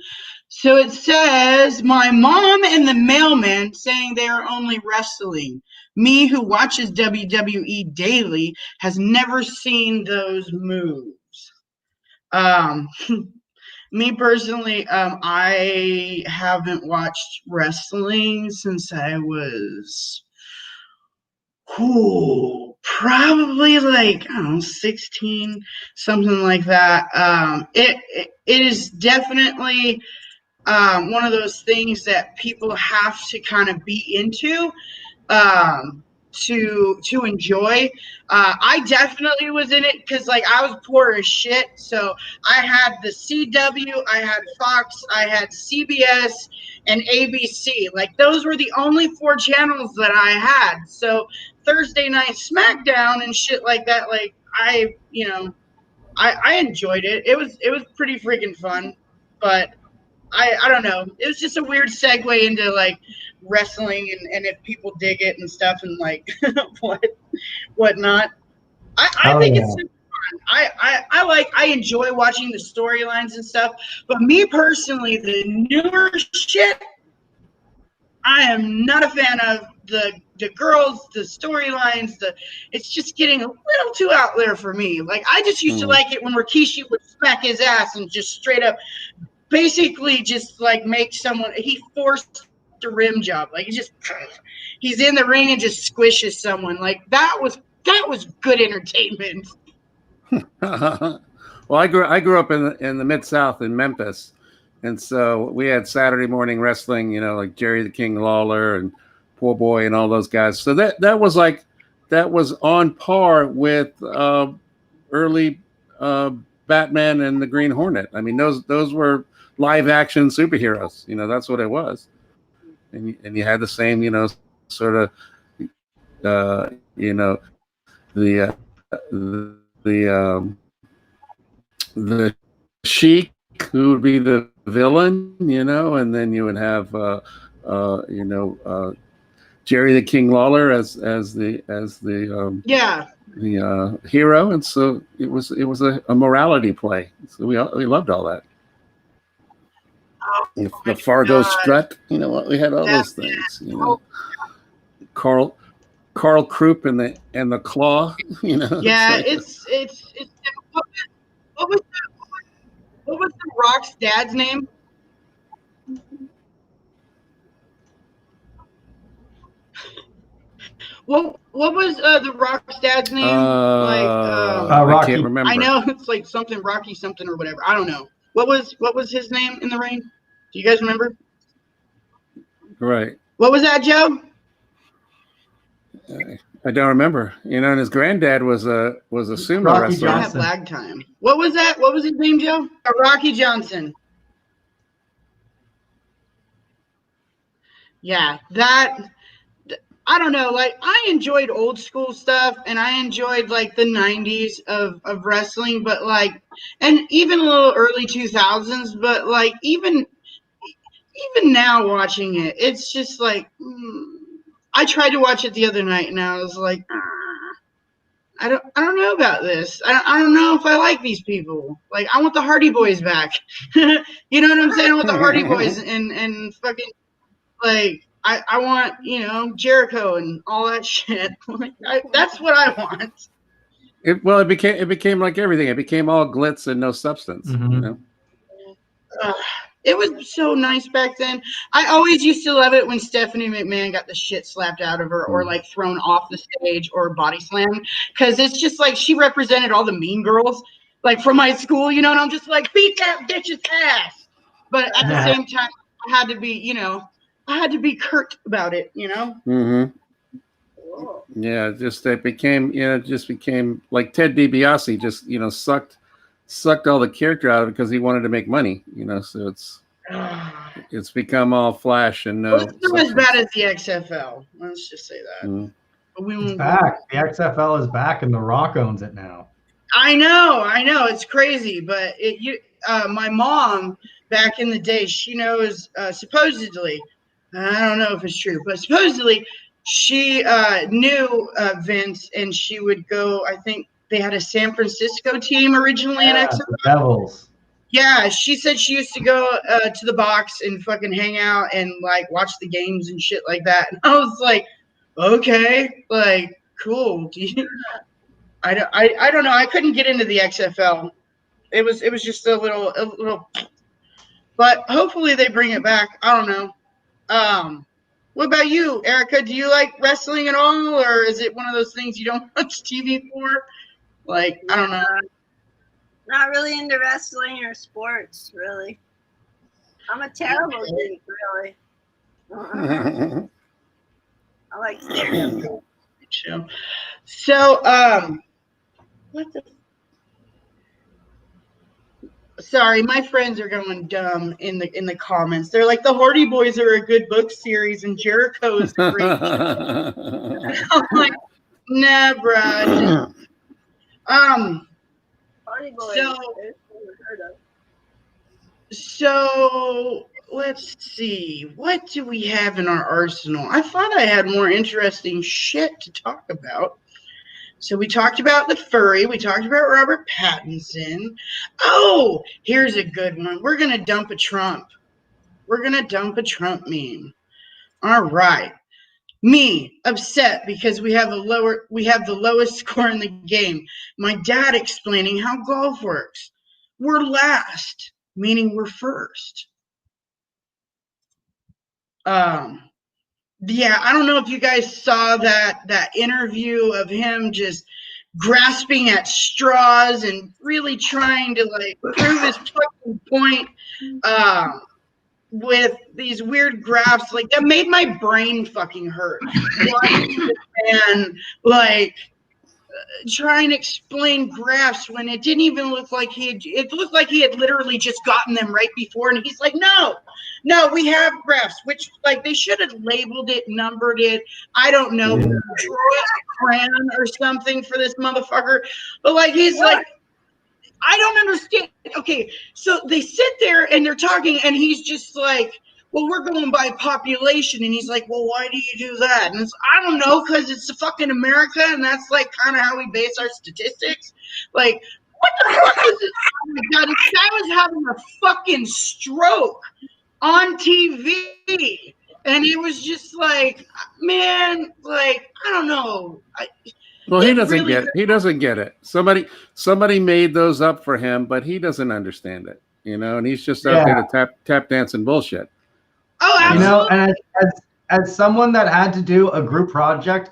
A: So it says, my mom and the mailman saying they are only wrestling. Me, who watches WWE daily, has never seen those moves. Me personally, I haven't watched wrestling since I was probably like, I don't know, 16, something like that. It is definitely one of those things that people have to kind of be into to enjoy. I definitely was in it because like I was poor as shit. So I had the CW, I had Fox, I had CBS and ABC. Like those were the only 4 channels that I had. So Thursday night SmackDown and shit like that, like I enjoyed it. It was pretty freaking fun. But I don't know. It was just a weird segue into like wrestling and if people dig it and stuff and like whatnot. I think it's super fun. I enjoy watching the storylines and stuff. But me personally, the newer shit, I am not a fan of the girls, the storylines, it's just getting a little too out there for me. Like I just used to like it when Rikishi would smack his ass and just straight up basically just like make someone, he forced the rim job. Like he's in the ring and just squishes someone. Like that was good entertainment.
D: Well, Well, I grew up in the Mid-South in Memphis, and so we had Saturday morning wrestling. You know, like Jerry the King Lawler and Poor Boy and all those guys. So that was on par with early Batman and the Green Hornet. I mean, those were live action superheroes. You know, that's what it was. And you had the same, you know, sort of, you know, the the Sheik, who would be the villain, you know, and then you would have you know, Jerry the King Lawler as the
A: Yeah.
D: hero, and so it was a morality play. So we loved all that. The Fargo
A: God.
D: strut, you know what? We had all those things, you know. Carl Krupp and the claw, you know.
A: Yeah,
D: it's like
A: it's what was the Rock's dad's name? What was the Rock's dad's name?
D: I
C: Rocky.
D: can't remember.
A: I know it's like something Rocky something or whatever. I don't know. What was his name in the ring? Do you guys remember?
D: Right.
A: What was that, Joe?
D: I don't remember. You know, and his granddad was a sumo
C: Rocky
D: wrestler.
A: I have
C: Johnson.
A: lag time. What was that? What was his name, Joe? Rocky Johnson. Yeah, I don't know, like I enjoyed old school stuff and I enjoyed like the 90s of wrestling, but like, and even a little early 2000s, but like even now watching it, it's just like, I tried to watch it the other night and I was like, I don't know about this. I don't know if I like these people. Like I want the Hardy Boys back. You know what I'm saying? I want the Hardy Boys and fucking like I want, you know, Jericho and all that shit. Like that's what I want.
D: It became like everything. It became all glitz and no substance.
C: Mhm.
D: You know.
A: It was so nice back then. I always used to love it when Stephanie McMahon got the shit slapped out of her or like thrown off the stage or body slammed, because it's just like she represented all the mean girls like from my school, you know, and I'm just like, beat that bitch's ass. But at the same time, I had to be, you know, I had to be curt about it, you know.
B: Cool.
D: Yeah, it just became like Ted DiBiase just, you know, sucked all the character out of it because he wanted to make money, you know. So it's become all flash and no.
A: It's not as bad as the XFL. Let's just say that. But we
C: It's
A: won't
C: back. The XFL is back, and The Rock owns it now.
A: I know, it's crazy, but my mom back in the day, she knows supposedly, I don't know if it's true, but supposedly she knew Vince, and she would go. I think they had a San Francisco team originally in XFL.
C: The Devils.
A: Yeah, she said she used to go to the box and fucking hang out and like watch the games and shit like that. And I was like, okay, like cool. I don't know. I couldn't get into the XFL. It was just a little. But hopefully they bring it back. I don't know. What about you, Erica? Do you like wrestling at all, or is it one of those things you don't watch TV for? Like, I don't know.
B: Not really into wrestling or sports, really. I'm a terrible geek, really. I like stereo.
A: So, what the? Sorry, my friends are going dumb in the comments. They're like, the Hardy Boys are a good book series, and Jericho is great. I'm like, nah, bruh.
B: Hardy Boys.
A: So let's see. What do we have in our arsenal? I thought I had more interesting shit to talk about. So we talked about the furry. We talked about Robert Pattinson. Oh, here's a good one. We're going to dump a Trump. We're going to dump a Trump meme. All right. Me upset because we have the lowest score in the game. My dad explaining how golf works. We're last, meaning we're first. Yeah, I don't know if you guys saw that interview of him just grasping at straws and really trying to like prove his fucking point with these weird graphs. Like that made my brain fucking hurt. Watching this man like trying to explain graphs when it didn't even look like it looked like he had literally just gotten them right before, and he's like, no, we have graphs, which like they should have labeled it, numbered it, I don't know, draw a crayon or something for this motherfucker. But like he's like, I don't understand. Okay, so they sit there and they're talking, and he's just like, well, we're going by population. And he's like, well, why do you do that? And it's, I don't know, because it's the fucking America, and that's like kind of how we base our statistics. Like, what the fuck is this? Oh my God, this guy was having a fucking stroke on TV. And it was just like, man, like, I don't know.
D: Well, he doesn't get it. He doesn't get it. Somebody made those up for him, but he doesn't understand it, you know, and he's just out there to tap dancing bullshit.
A: Oh, absolutely.
C: You know, and as someone that had to do a group project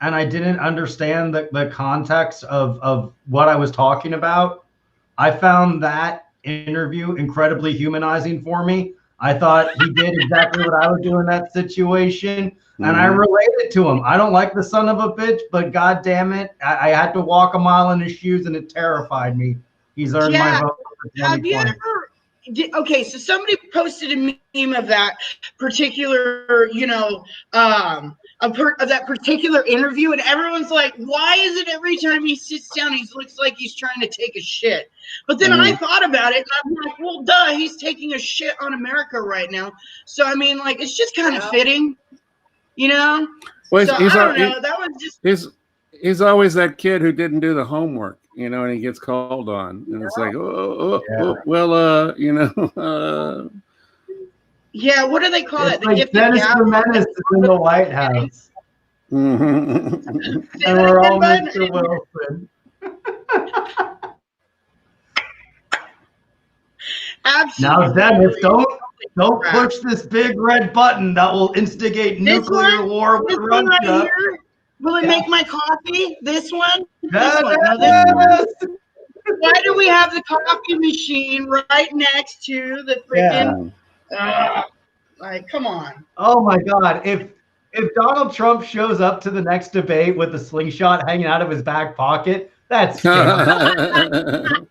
C: and I didn't understand the context of what I was talking about, I found that interview incredibly humanizing for me. I thought he did exactly what I would do in that situation. And I related to him. I don't like the son of a bitch, but God damn it, I had to walk a mile in his shoes, and it terrified me. He's earned my vote for 2020.
A: Have you ever? Okay, so somebody posted a meme of that particular, you know, of that particular interview, and everyone's like, "Why is it every time he sits down, he looks like he's trying to take a shit?" But then I thought about it, and I'm like, "Well, duh, he's taking a shit on America right now." So I mean, like, it's just kind of fitting, you know.
D: Well,
A: so I don't know. That was just.
D: He's always that kid who didn't do the homework, you know, and he gets called on, and it's like, well, you know.
A: Yeah, what do they call it?
C: The like Dennis the Menace is in the White House.
D: Mm-hmm.
C: And we're all Mr. Wilson.
A: Absolutely.
C: Now, Dennis, don't push this big red button that will instigate nuclear war with Russia.
A: Right here, will it make my coffee? This one?
C: Yes.
A: This one. No, this one. Why do we have the coffee machine right next to the freaking? Like, come on.
C: Oh my God! If Donald Trump shows up to the next debate with a slingshot hanging out of his back pocket, that's scam.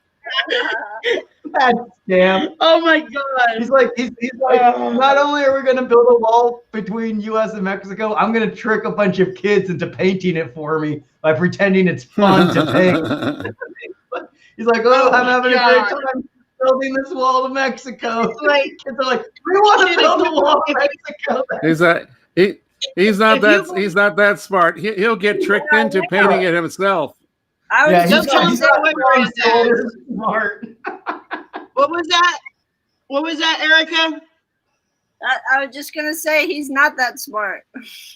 C: That's scam.
A: Oh my God!
C: He's like, not only are we going to build a wall between U.S. and Mexico, I'm going to trick a bunch of kids into painting it for me by pretending it's fun to paint. He's like, I'm having a great time building this wall to Mexico. Like, kids are like, we want to build a wall to Mexico.
D: He's not that smart. He'll get tricked into painting it himself.
B: I was
C: just smart.
A: What was that? What was that, Erica?
B: I was just gonna say he's not that smart.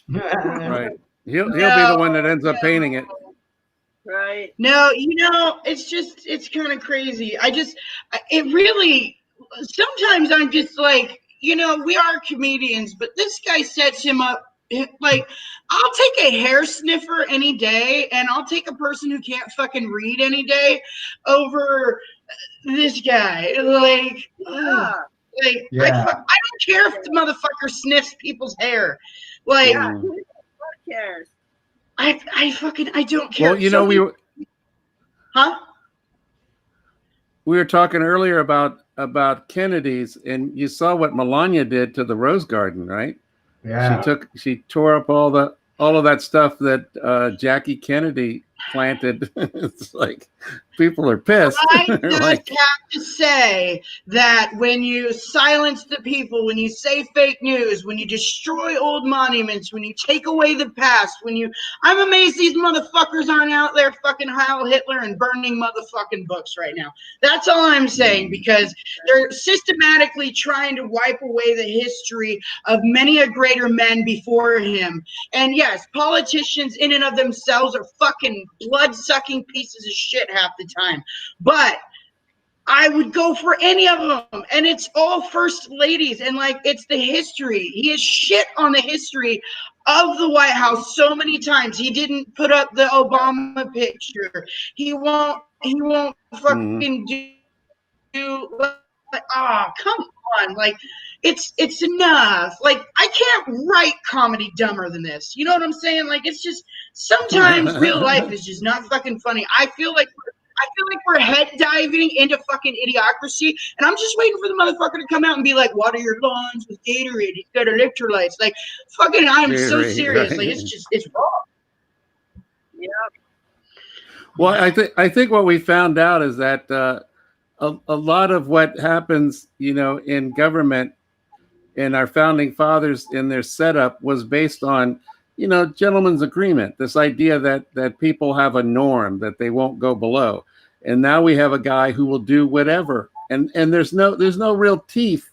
D: Right. He'll be the one that ends up painting it.
B: Right.
A: No, you know, it's kind of crazy. It really, sometimes I'm just like, you know, we are comedians, but this guy sets him up. Like, I'll take a hair sniffer any day, and I'll take a person who can't fucking read any day over this guy. Like, I don't care if the motherfucker sniffs people's hair. Like,
B: who cares?
A: I don't care.
D: Well, you know, we were talking earlier about Kennedy's, and you saw what Melania did to the Rose Garden, right?
C: Yeah.
D: She tore up all of that stuff that Jackie Kennedy planted. It's like people are pissed.
A: I just have to say that when you silence the people, when you say fake news, when you destroy old monuments, when you take away the past, I'm amazed these motherfuckers aren't out there fucking Heil Hitler and burning motherfucking books right now. That's all I'm saying, because they're systematically trying to wipe away the history of many a greater men before him. And yes, politicians in and of themselves are fucking blood-sucking pieces of shit half the time. But I would go for any of them. And it's all first ladies. And like, it's the history. He has shit on the history of the White House so many times. He didn't put up the Obama picture. He won't fucking do like, oh, come on. Like, it's enough. Like, I can't write comedy dumber than this. You know what I'm saying? Like, it's just sometimes real life is just not fucking funny. I feel like we're head diving into fucking idiocracy, and I'm just waiting for the motherfucker to come out and be like, water your lawns with Gatorade. It's got electrolytes. Like, fucking, I'm so serious.
D: Right.
A: Like, it's wrong.
B: Yeah.
D: Well, I think what we found out is that a lot of what happens, in government, in our founding fathers in their setup was based on, gentlemen's agreement. This idea that people have a norm that they won't go below, and now we have a guy who will do whatever, and there's no real teeth,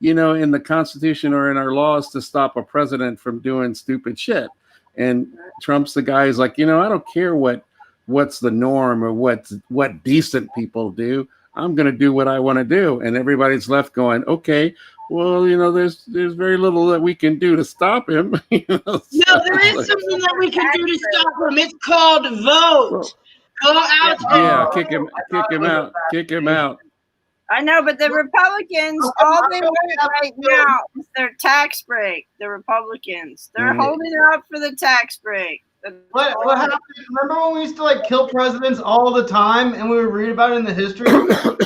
D: in the Constitution or in our laws to stop a president from doing stupid shit. And Trump's the guy who's like, I don't care what's the norm or what decent people do. I'm going to do what I want to do. And everybody's left going, okay, well, there's very little that we can do to stop him.
A: No, there is something that we can do to stop him. It's called vote. Go out.
D: Yeah, kick him out.
B: I know, but the Republicans, all they want right now is their tax break. The Republicans, they're holding out for the tax break.
C: What happened? Remember when we used to like kill presidents all the time, and we would read about it in the history? President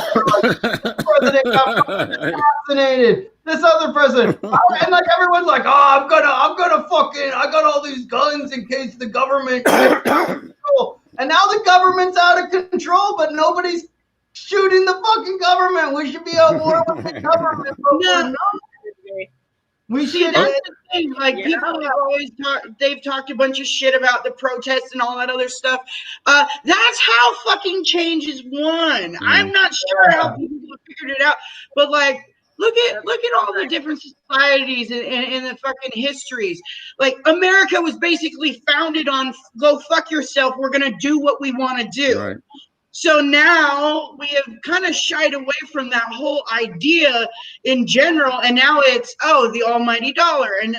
C: got assassinated. This other president, and like everyone's like, "Oh, I'm gonna fucking, I got all these guns in case the government gets out of control." And now the government's out of control, but nobody's shooting the fucking government. We should be at war with the government.
A: No.
C: We should.
A: That's the thing. Like, people have always they've talked a bunch of shit about the protests and all that other stuff. That's how fucking change is won. I'm not sure how people have figured it out, but like, look at all the different societies in the fucking histories. Like, America was basically founded on go fuck yourself. We're gonna do what we want to do.
D: Right.
A: So now we have kind of shied away from that whole idea in general, and now it's the almighty dollar and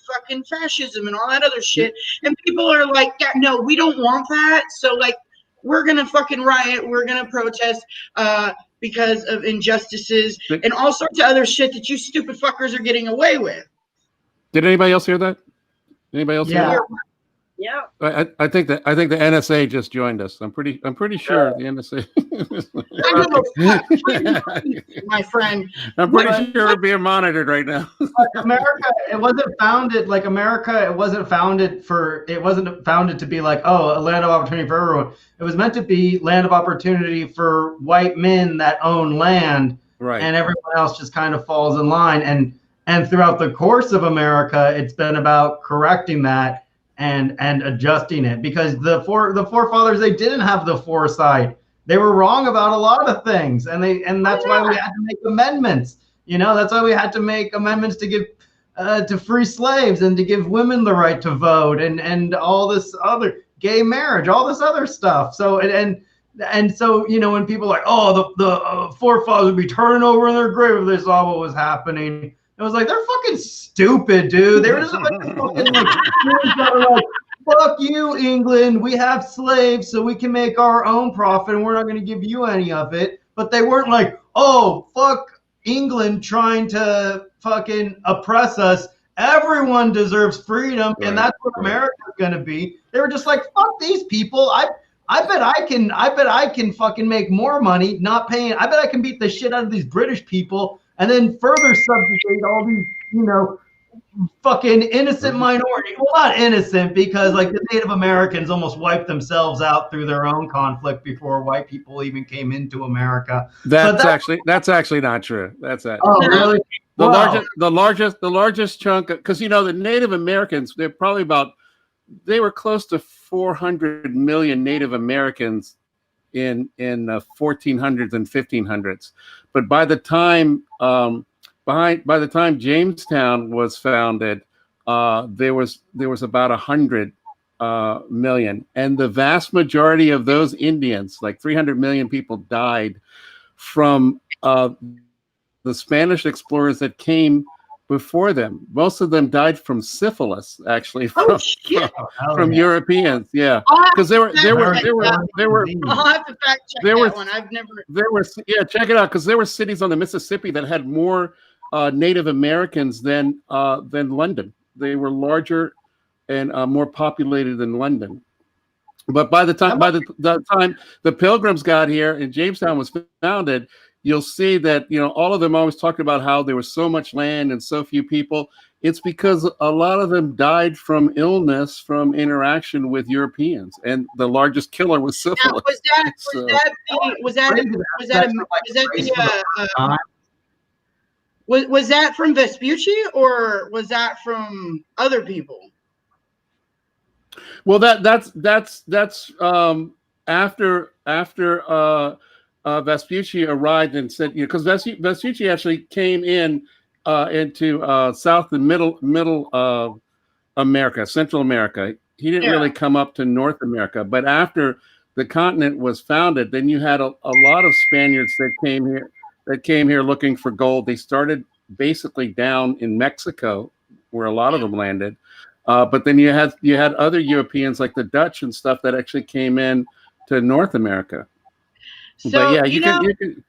A: fucking fascism and all that other shit. And people are like, yeah, no, we don't want that. So like, we're gonna fucking riot, we're gonna protest because of injustices and all sorts of other shit that you stupid fuckers are getting away with.
D: Did anybody else hear that? Anybody else hear that?
B: Yeah.
D: I think the NSA just joined us. I'm pretty sure the NSA.
A: My friend.
D: I'm pretty sure we're being monitored right now.
C: America, it wasn't founded to be like, oh, a land of opportunity for everyone. It was meant to be land of opportunity for white men that own land,
D: right?
C: And everyone else just kind of falls in line. And throughout the course of America, it's been about correcting that and adjusting it, because the forefathers, they didn't have the foresight. They were wrong about a lot of things, and that's why we had to make amendments. That's why we had to make amendments to give to free slaves and to give women the right to vote and all this other gay marriage, all this other stuff. So and so when people are like, oh, the forefathers would be turning over in their grave if they saw what was happening. It was like, they're fucking stupid, dude. They were just like, fuck you, England. We have slaves, so we can make our own profit, and we're not going to give you any of it. But they weren't like, oh, fuck England trying to fucking oppress us. Everyone deserves freedom, and that's what America's going to be. They were just like, fuck these people. I bet I can fucking make more money not paying. I bet I can beat the shit out of these British people and then further subjugate all these, fucking innocent minority. Well, not innocent, because like the Native Americans almost wiped themselves out through their own conflict before white people even came into America.
D: That's actually not true. That's that.
C: Oh, really?
D: The largest chunk, because the Native Americans, they were close to 400 million Native Americans in 1400s and 1500s, but by the time Jamestown was founded, there was about 100 million, and the vast majority of those Indians, like 300 million people, died from the Spanish explorers that came before them. Most of them died from syphilis, actually,
A: Oh shit!
D: from Europeans. Yeah,
A: I'll have
D: because
A: to fact check
B: Mm-hmm.
A: I'll have to fact check
D: there were-
A: that one. I've never.
D: check it out, because there were cities on the Mississippi that had more Native Americans than London. They were larger and more populated than London. But by the time the Pilgrims got here and Jamestown was founded, you'll see that, you know, all of them always talked about how there was so much land and so few people. It's because a lot of them died from illness from interaction with Europeans, and the largest killer was
A: Now,
D: syphilis.
A: Was that from Vespucci, or was that from other people?
D: Well, that's after Vespucci arrived and said, you know, because Vespucci actually came into South and Middle America, Central America. He didn't really come up to North America, but after the continent was founded, then you had a lot of Spaniards that came here looking for gold. They started basically down in Mexico, where a lot of them landed. But then you had other Europeans like the Dutch and stuff that actually came in to North America.
A: So
D: but yeah,
A: you
D: can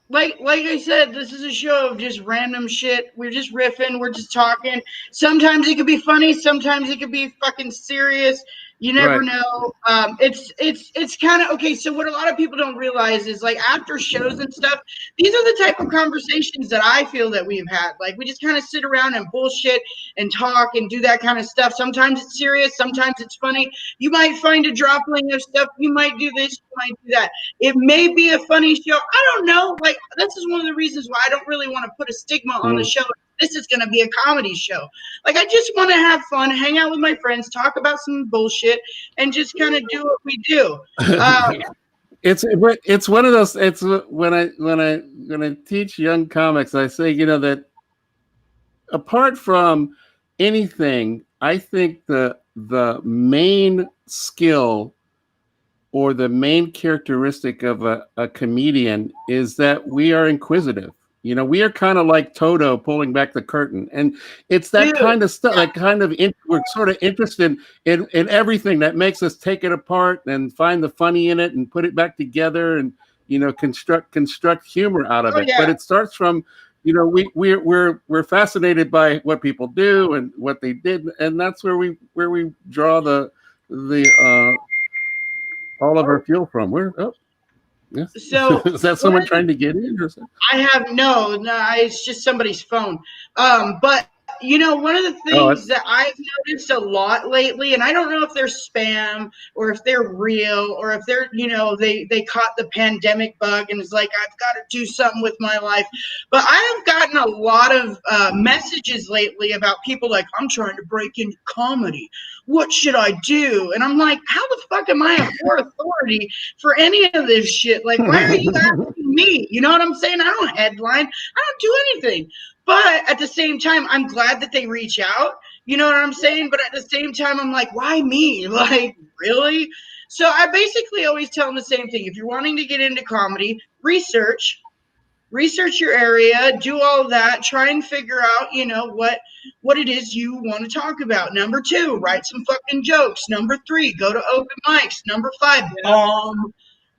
A: like I said, this is a show of just random shit. We're just riffing, we're just talking. Sometimes it could be funny, sometimes it could be fucking serious. You never know. It's kind of okay. So what a lot of people don't realize is, like, after shows and stuff, these are the type of conversations that I feel that we've had. Like, we just kind of sit around and bullshit and talk and do that kind of stuff. Sometimes it's serious, sometimes it's funny. You might find a dropling of stuff. You might do this, you might do that. It may be a funny show. I don't know. Like, this is one of the reasons why I don't really want to put a stigma on the show. This is going to be a comedy show. Like, I just want to have fun, hang out with my friends, talk about some bullshit, and just kind of do what we do.
D: It's one of those. It's when I teach young comics, I say, you know, that apart from anything, I think the main skill or the main characteristic of a comedian is that we are inquisitive. You know, we are kind of like Toto pulling back the curtain, and it's that kind of stuff. That kind of we're sort of interested in everything that makes us take it apart and find the funny in it and put it back together, and, you know, construct humor out of it. But it starts from, you know, we're fascinated by what people do and what they did, and that's where we draw the all of our fuel from. Yes.
A: So
D: is that someone trying to get in or something?
A: I have no, it's just somebody's phone. But you know, one of the things that I've noticed a lot lately, and I don't know if they're spam or if they're real or if they're, you know, they caught the pandemic bug and it's like, I've got to do something with my life. But I have gotten a lot of messages lately about people like, I'm trying to break into comedy. What should I do? And I'm like, how the fuck am I a poor authority for any of this shit? Like, why are you asking me? You know what I'm saying? I don't headline. I don't do anything. But at the same time, I'm glad that they reach out. You know what I'm saying? But at the same time, I'm like, why me? Like, really? So I basically always tell them the same thing. If you're wanting to get into comedy, research your area, do all of that, try and figure out, you know, what it is you want to talk about. Number 2, write some fucking jokes. Number 3, go to open mics. Number 5,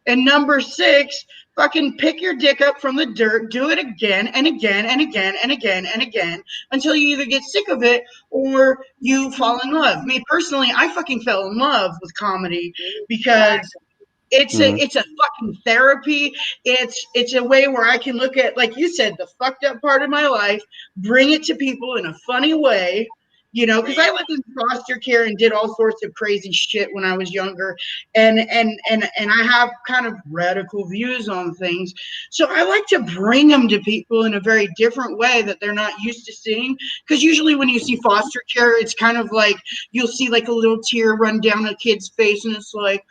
A: and number 6, fucking pick your dick up from the dirt, do it again and again and again and again and again until you either get sick of it or you fall in love. Me personally, I fucking fell in love with comedy because it's a fucking therapy. It's a way where I can look at, like you said, the fucked up part of my life, bring it to people in a funny way. You know, because I lived in foster care and did all sorts of crazy shit when I was younger, and I have kind of radical views on things. So I like to bring them to people in a very different way that they're not used to seeing. Because usually when you see foster care, it's kind of like you'll see like a little tear run down a kid's face, and it's like,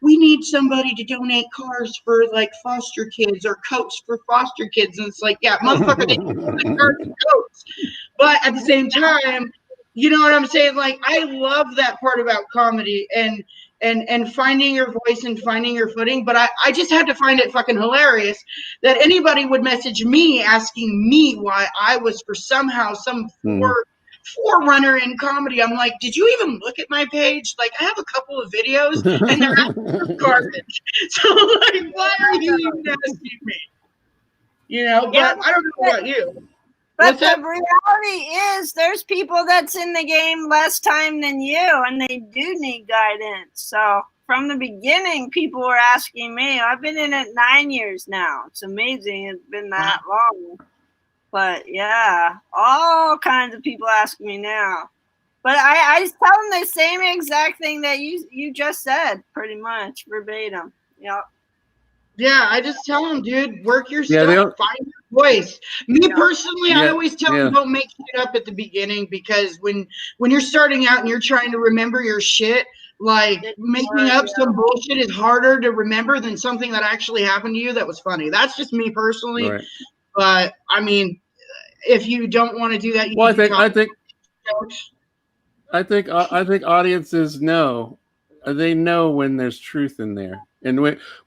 A: we need somebody to donate cars for like foster kids or coats for foster kids, and it's like, yeah, motherfucker, they need cars and coats. But at the same time, you know what I'm saying? Like, I love that part about comedy. And, and finding your voice and finding your footing. But I just had to find it fucking hilarious that anybody would message me asking me why I was for somehow some forerunner in comedy. I'm like, did you even look at my page? Like, I have a couple of videos and they're absolute garbage. So like, why are you even asking me? You know, but I don't know about you.
B: But the reality is there's people that's in the game less time than you, and they do need guidance. So from the beginning, people were asking me. I've been in it 9 years now. It's amazing. It's been that long. But yeah, all kinds of people ask me now. But I tell them the same exact thing that you just said, pretty much verbatim. Yep.
A: Yeah, I just tell them, dude, work your stuff, find your voice. Me personally, I always tell them, don't make shit up at the beginning, because when you're starting out and you're trying to remember your shit, like making up some bullshit is harder to remember than something that actually happened to you that was funny. That's just me personally. Right. But I mean, if you don't want to do that,
D: I think audiences know. They know when there's truth in there. And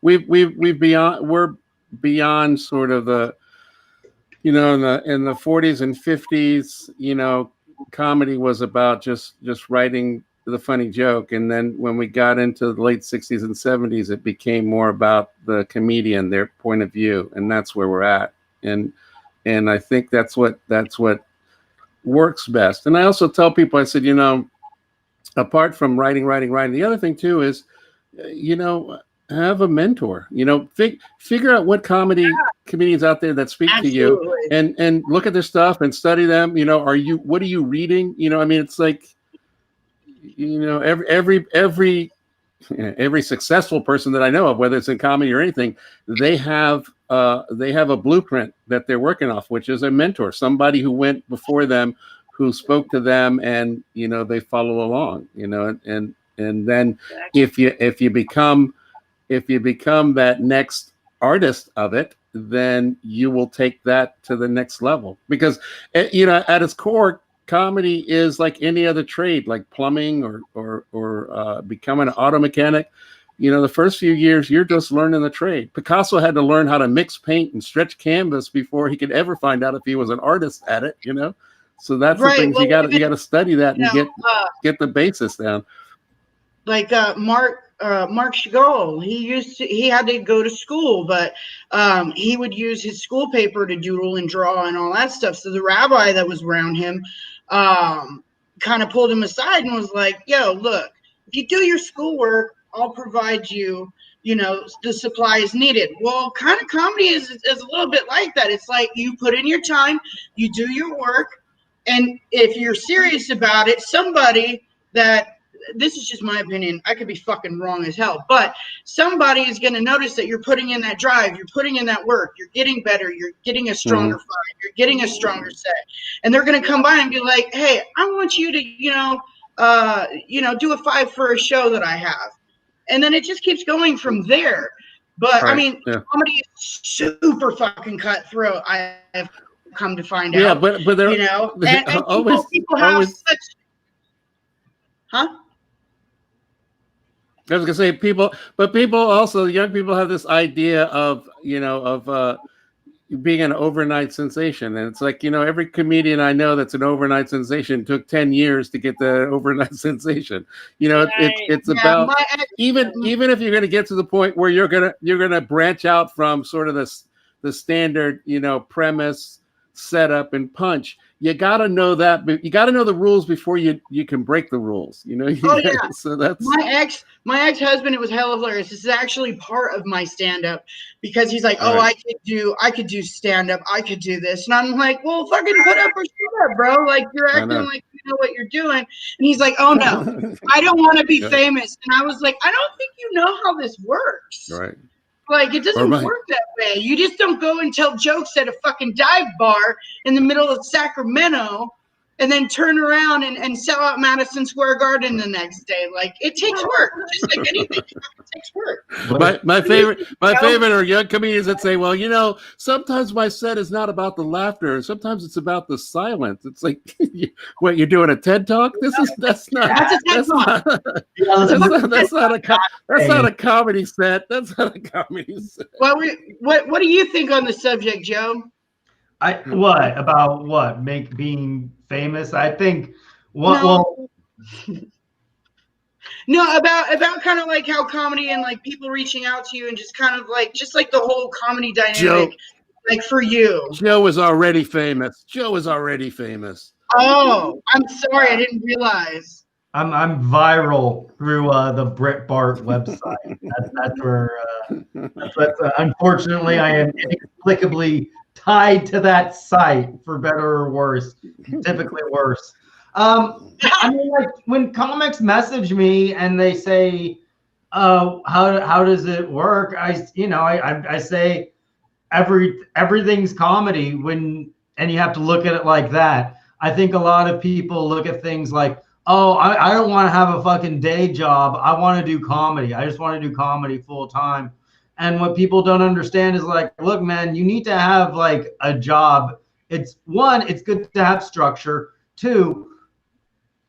D: we're beyond sort of the, you know, in the 40s and 50s, you know, comedy was about just writing the funny joke. And then when we got into the late 60s and 70s, it became more about the comedian, their point of view. And that's where we're at. And I think that's what works best. And I also tell people, I said, you know, apart from writing, the other thing too is, you know, have a mentor, you know, figure out what comedians out there that speak to you, and look at their stuff and study them. You know, what are you reading? You know, I mean, it's like, you know, every successful person that I know of, whether it's in comedy or anything, they have a blueprint that they're working off, which is a mentor, somebody who went before them, who spoke to them, and, you know, they follow along, you know, and then if you become that next artist of it, then you will take that to the next level. Because, you know, at its core, comedy is like any other trade, like plumbing or becoming an auto mechanic. You know, the first few years, you're just learning the trade. Picasso had to learn how to mix paint and stretch canvas before he could ever find out if he was an artist at it, you know? So that's the things you got to study that and get the basis down.
A: Like Mark Chagall, he had to go to school, but he would use his school paper to doodle and draw and all that stuff. So the rabbi that was around him kind of pulled him aside and was like, yo, look, if you do your schoolwork, I'll provide you, you know, the supplies needed. Well, kind of comedy is a little bit like that. It's like you put in your time, you do your work, and if you're serious about it, somebody that, this is just my opinion, I could be fucking wrong as hell, but somebody is going to notice that you're putting in that drive, you're putting in that work, you're getting better, you're getting a stronger fight, you're getting a stronger set, and they're going to come by and be like, hey, I want you to, you know, do a 5 for a show that I have. And then it just keeps going from there. But I mean, comedy is super fucking cutthroat, I have come to find out.
D: Yeah, but there,
A: you know, and people have such, huh?
D: I was gonna say people also, young people have this idea of, you know, of being an overnight sensation, and it's like, you know, every comedian I know that's an overnight sensation took 10 years to get the overnight sensation. You know, it's about even if you're gonna get to the point where you're gonna branch out from sort of the standard, you know, premise, setup, and punch. You got to know that, but you got to know the rules before you can break the rules, you know? So that's
A: my ex-husband. It was hella hilarious. This is actually part of my stand-up, because he's like, I could do stand-up. I could do this. And I'm like, well, fucking put up or shut up, bro. Like, you're acting like you know what you're doing. And he's like, oh no, I don't want to be famous. And I was like, I don't think you know how this works.
D: Right.
A: Like, it doesn't work that way. You just don't go and tell jokes at a fucking dive bar in the middle of Sacramento and then turn around and sell out Madison Square Garden the next day. Like, it takes work, just like anything. It takes work.
D: My favorite are young comedians that say, well, sometimes my set is not about the laughter. Sometimes it's about the silence. It's like, what, you're doing a TED talk? That's not a comedy set. That's not a comedy set.
A: Well, what do you think on the subject, Joe?
C: Being famous? I think
A: No, about kind of like how comedy and like people reaching out to you and just kind of like the whole comedy dynamic,
D: Joe,
A: like for you.
D: Joe is already famous.
A: Oh, I'm sorry, I didn't realize.
C: I'm viral through the Breitbart website. That's where unfortunately I am inexplicably tied to that site, for better or worse. Typically worse. I mean, like when comics message me and they say, how does it work? I say everything's comedy and you have to look at it like that. I think a lot of people look at things like, oh, I don't want to have a fucking day job. I want to do comedy. I just want to do comedy full time. And what people don't understand is like, look, man, you need to have like a job. It's good to have structure. 2,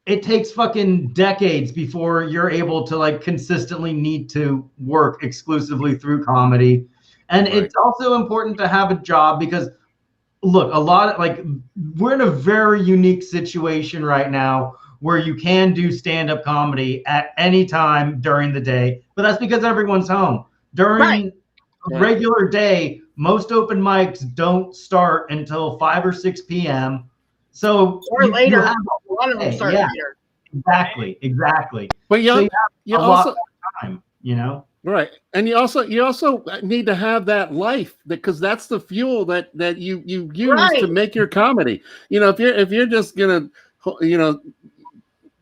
C: it takes fucking decades before you're able to like consistently need to work exclusively through comedy. And
D: Right.
C: It's also important to have a job because look, we're in a very unique situation right now where you can do stand-up comedy at any time during the day, but that's because everyone's home. During a regular day, most open mics don't start until 5 or 6 p.m. So
A: Or later.
C: have
A: A lot of them start later.
C: Exactly.
D: But
C: So
D: you
C: a lot of time,
D: right, and you also need to have that life because that's the fuel that you use
A: Right.
D: to make your comedy. If you're just gonna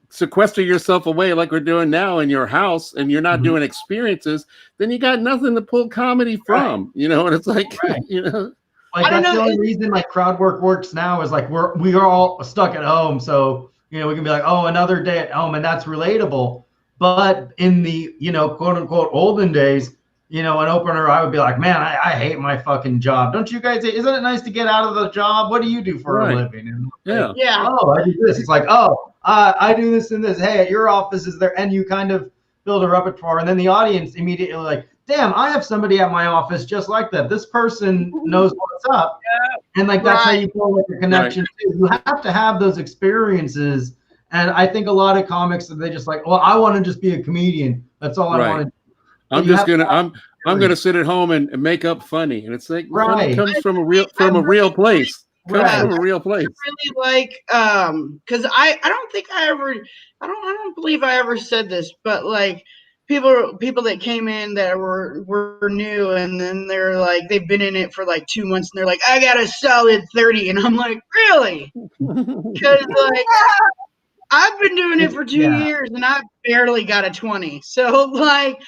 D: sequester yourself away like we're doing now in your house and you're not doing experiences, then you got nothing to pull comedy from. And it's like
C: Right.
A: I
C: Like
A: don't
C: that's
A: know,
C: the only reason like crowd work works now is like we are all stuck at home, so we can be like, oh, another day at home, and that's relatable. But in the quote unquote olden days, an opener, I would be like, man, I hate my fucking job. Don't you guys? Isn't it nice to get out of the job? What do you do for
D: Right.
C: a living? And
D: Yeah.
A: Yeah.
C: oh, I do this. It's like, oh, I do this and this. Hey, at your office is there, and you kind of build a repertoire, and then the audience immediately like, damn, I have somebody at my office just like that. This person knows what's up, and like that's how you build like a connection. Too. You have to have those experiences, and I think a lot of comics they just like, well, I want to just be a comedian. That's all I
D: Right.
C: want to do.
D: I'm gonna sit at home and make up funny, and it's like
C: Right.
D: it comes from a real place.
C: Right.
D: From a real place.
A: Really like because I don't believe I ever said this, but like people that came in that were new and then they're like they've been in it for like 2 months and they're like, I got a solid 30, and I'm like, really? Because like I've been doing it for 2 years and I barely got a 20. So like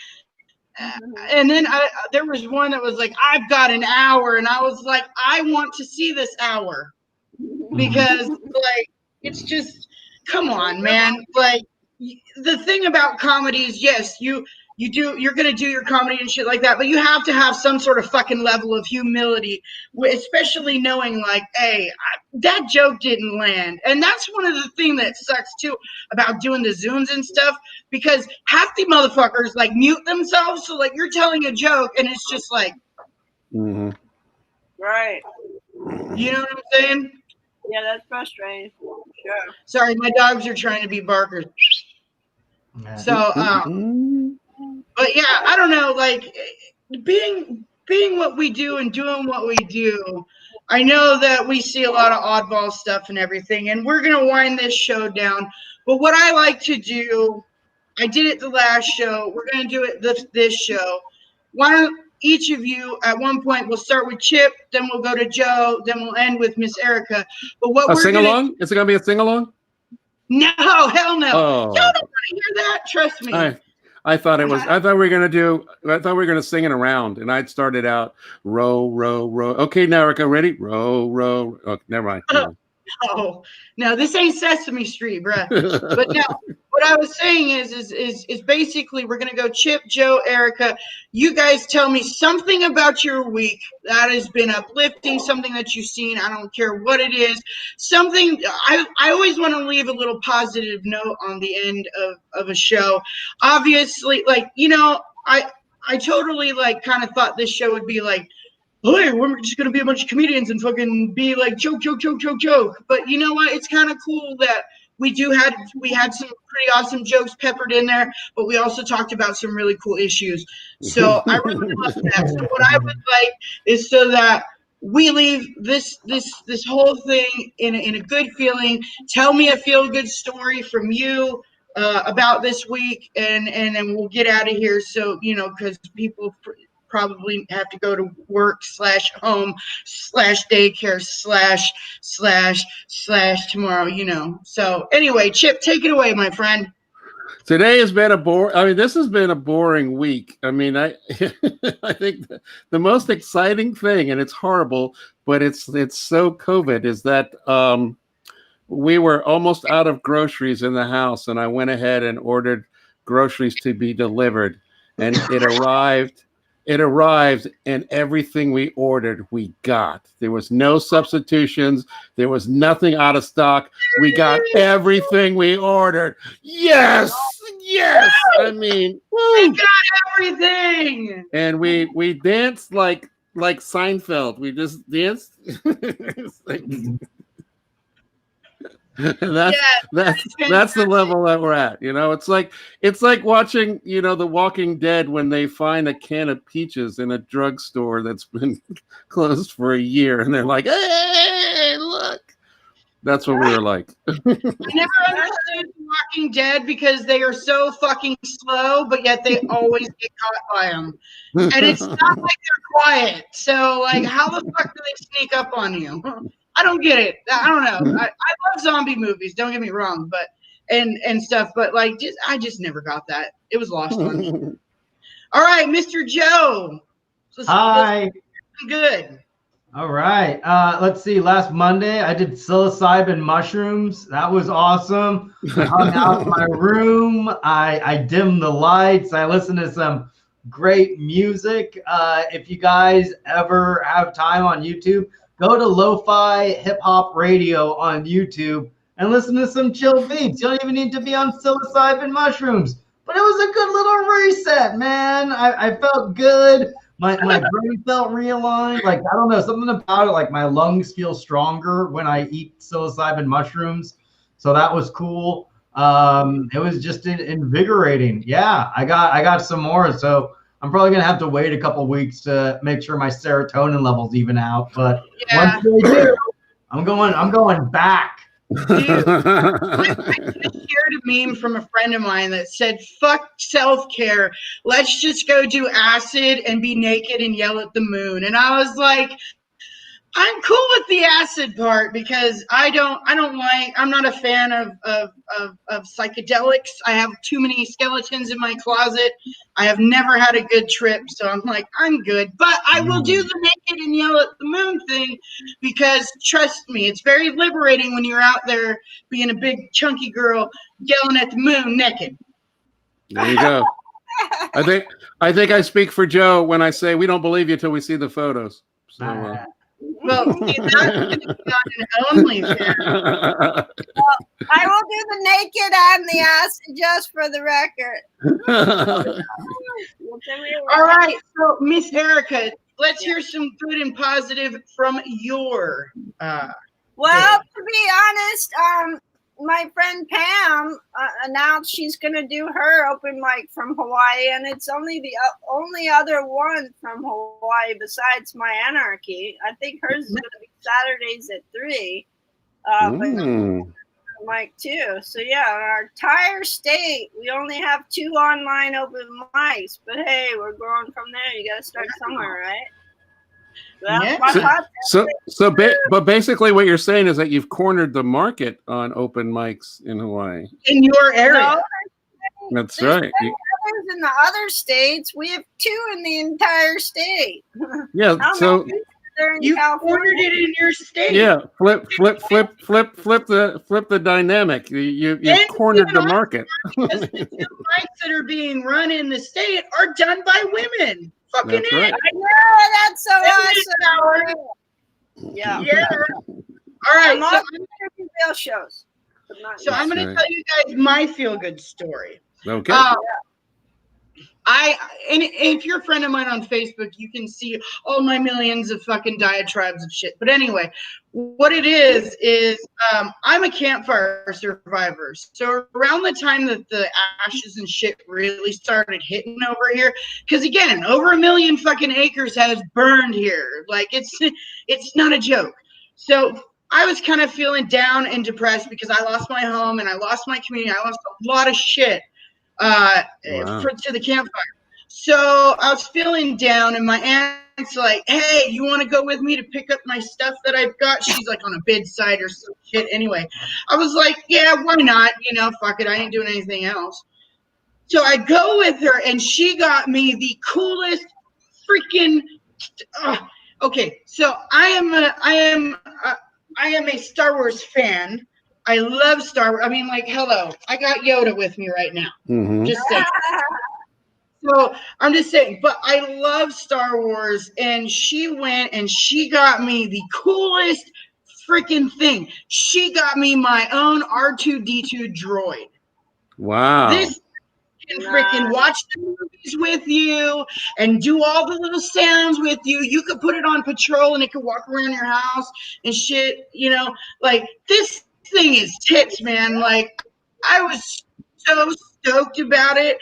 A: and then there was one that was like, I've got an hour, and I was like, I want to see this hour because like it's just, come on, man. Like the thing about comedy is, yes, you're gonna do your comedy and shit like that, but you have to have some sort of fucking level of humility, especially knowing like, hey, that joke didn't land. And that's one of the things that sucks too about doing the Zooms and stuff, because half the motherfuckers like mute themselves, so like you're telling a joke and it's just like,
B: Right.
A: you know what I'm saying?
B: Yeah, that's frustrating. Sure.
A: Sorry, my dogs are trying to be barkers. So but yeah, I don't know, like being what we do and doing what we do, I know that we see a lot of oddball stuff and everything, and we're gonna wind this show down. But what I like to do, I did it the last show, we're gonna do it this show. Why don't each of you at one point, we'll start with Chip, then we'll go to Joe, then we'll end with Miss Erica. But what
D: A
A: we're
D: sing
A: gonna,
D: along? Is it gonna be a sing along?
A: no, hell no.
D: Oh.
A: Y'all don't want to hear that, trust me.
D: I thought we were gonna sing it around, and I'd started out row, row, row. Okay, now Erica, ready? Row, row. Oh, never mind.
A: No, this ain't Sesame Street, bruh. But no, what I was saying is basically we're gonna go Chip, Joe, Erica. You guys tell me something about your week that has been uplifting, something that you've seen. I don't care what it is. Something I always want to leave a little positive note on the end of a show. Obviously, like, I totally like kind of thought this show would be like, hey, we're just gonna be a bunch of comedians and fucking be like joke. But you know what? It's kind of cool that we had some pretty awesome jokes peppered in there, but we also talked about some really cool issues. So I really love that. So what I would like is so that we leave this whole thing in a good feeling. Tell me a feel good story from you about this week, and then we'll get out of here. So because people probably have to go to work /home /daycare / tomorrow, So anyway, Chip, take it away, my friend.
D: Today has been this has been a boring week. I mean, I think the most exciting thing, and it's horrible, but it's so COVID, is that we were almost out of groceries in the house, and I went ahead and ordered groceries to be delivered, and it arrived. It arrived, and everything we ordered, we got. There was no substitutions. There was nothing out of stock. We got everything we ordered. Yes. I mean,
A: we got everything.
D: And we danced like Seinfeld. We just danced. That's the level that we're at. It's like watching The Walking Dead when they find a can of peaches in a drugstore that's been closed for a year, and they're like, "Hey, look!" That's what we were like.
A: I never understood The Walking Dead because they are so fucking slow, but yet they always get caught by them, and it's not like they're quiet. So like, how the fuck do they sneak up on you? I don't get it. I don't know. I love zombie movies. Don't get me wrong, but and stuff. But like, I just never got that. It was lost on me. All right, Mr. Joe.
C: Hi.
A: Good.
C: All right. Let's see. Last Monday, I did psilocybin mushrooms. That was awesome. I hung out in my room. I dimmed the lights. I listened to some great music. If you guys ever have time on YouTube, go to Lo-Fi Hip Hop Radio on YouTube and listen to some chill beats. You don't even need to be on psilocybin mushrooms. But it was a good little reset, man. I felt good. My brain felt realigned. Like, I don't know, something about it. Like, my lungs feel stronger when I eat psilocybin mushrooms. So that was cool. It was just invigorating. Yeah, I got some more. So I'm probably gonna have to wait a couple weeks to make sure my serotonin levels even out. But once they do, I'm going back.
A: Dude, I just shared a meme from a friend of mine that said, "Fuck self-care. Let's just go do acid and be naked and yell at the moon." And I was like, I'm cool with the acid part because I'm not a fan of psychedelics. I have too many skeletons in my closet. I have never had a good trip, so I'm like, I'm good. But I will do the naked and yell at the moon thing because trust me, it's very liberating when you're out there being a big chunky girl yelling at the moon naked.
D: There you go. I think I speak for Joe when I say we don't believe you till we see the photos. So,
A: well, see, that's not an OnlyFans.
B: I will do the naked and the acid just for the record.
A: All right, so Miss Erica, let's hear some good and positive from your.
B: Well, to be honest, my friend Pam announced she's going to do her open mic from Hawaii, and it's only the only other one from Hawaii besides My Anarchy. I think hers is going to be Saturdays at 3. But mic too. So yeah, in our entire state, we only have 2 online open mics. But hey, we're growing from there. You got to start somewhere, right? Well,
D: but basically what you're saying is that you've cornered the market on open mics in Hawaii.
A: In your area.
B: No,
D: that's right.
B: In the other states, we have 2 in the entire state.
D: Yeah. So
B: there in
A: You
B: California.
A: ordered it in your state.
D: Yeah, flip the dynamic. You
A: And
D: cornered the
A: even
D: market.
A: Because the two fights that are being run in the state are done by women. Fucking
D: That's right.
B: I know, that's so
A: Feminine
B: awesome. Yeah.
A: Yeah. All right.
B: I'm also doing real shows.
A: So I'm going to tell you guys my feel-good story.
D: Okay.
A: And if you're a friend of mine on Facebook, you can see all my millions of fucking diatribes of shit. But anyway, what it is I'm a campfire survivor. So around the time that the ashes and shit really started hitting over here, because again, over 1 million fucking acres has burned here. Like it's not a joke. So I was kind of feeling down and depressed because I lost my home and I lost my community. I lost a lot of shit. To the campfire. So I was feeling down, and my aunt's like, "Hey, you want to go with me to pick up my stuff that I've got?" She's like on a bid site or some shit. Anyway, I was like, "Yeah, why not? Fuck it. I ain't doing anything else." So I go with her, and she got me the coolest freaking. Okay, so I am a Star Wars fan. I love Star Wars. I mean, like, hello, I got Yoda with me right now.
D: Mm-hmm.
A: Just saying. So I'm just saying, but I love Star Wars, and she went and she got me the coolest freaking thing. She got me my own R2-D2 droid.
D: Wow.
A: This can freaking watch the movies with you and do all the little sounds with you. You could put it on patrol and it could walk around your house and shit, like this thing is tits, man. Like I was so stoked about it,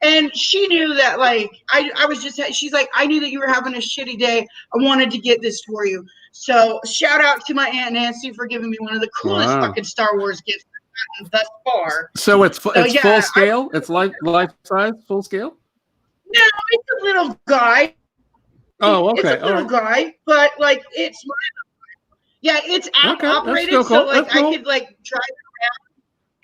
A: and she knew that. Like I was just. She's like, I knew that you were having a shitty day. I wanted to get this for you. So shout out to my Aunt Nancy for giving me one of the coolest fucking Star Wars gifts I've gotten thus far.
D: So it's full scale. It's life size, full scale.
A: No, it's a little guy.
D: Oh, okay,
A: It's a little guy, but like it's. Yeah, it's app operated,
D: cool.
A: so like
D: cool.
A: I could like drive it around.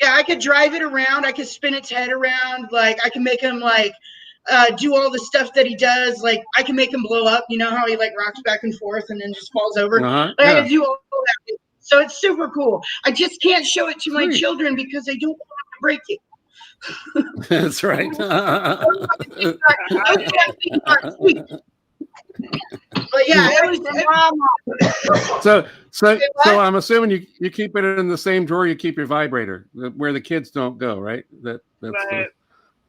A: Yeah, I could drive it around. I could spin its head around. Like I can make him like do all the stuff that he does. Like I can make him blow up. You know how he like rocks back and forth and then just falls over. I can do all that. So it's super cool. I just can't show it to my children because they don't want to break it.
D: That's right.
A: But yeah,
D: So I'm assuming you keep it in the same drawer you keep your vibrator, where the kids don't go, right? That's
B: right.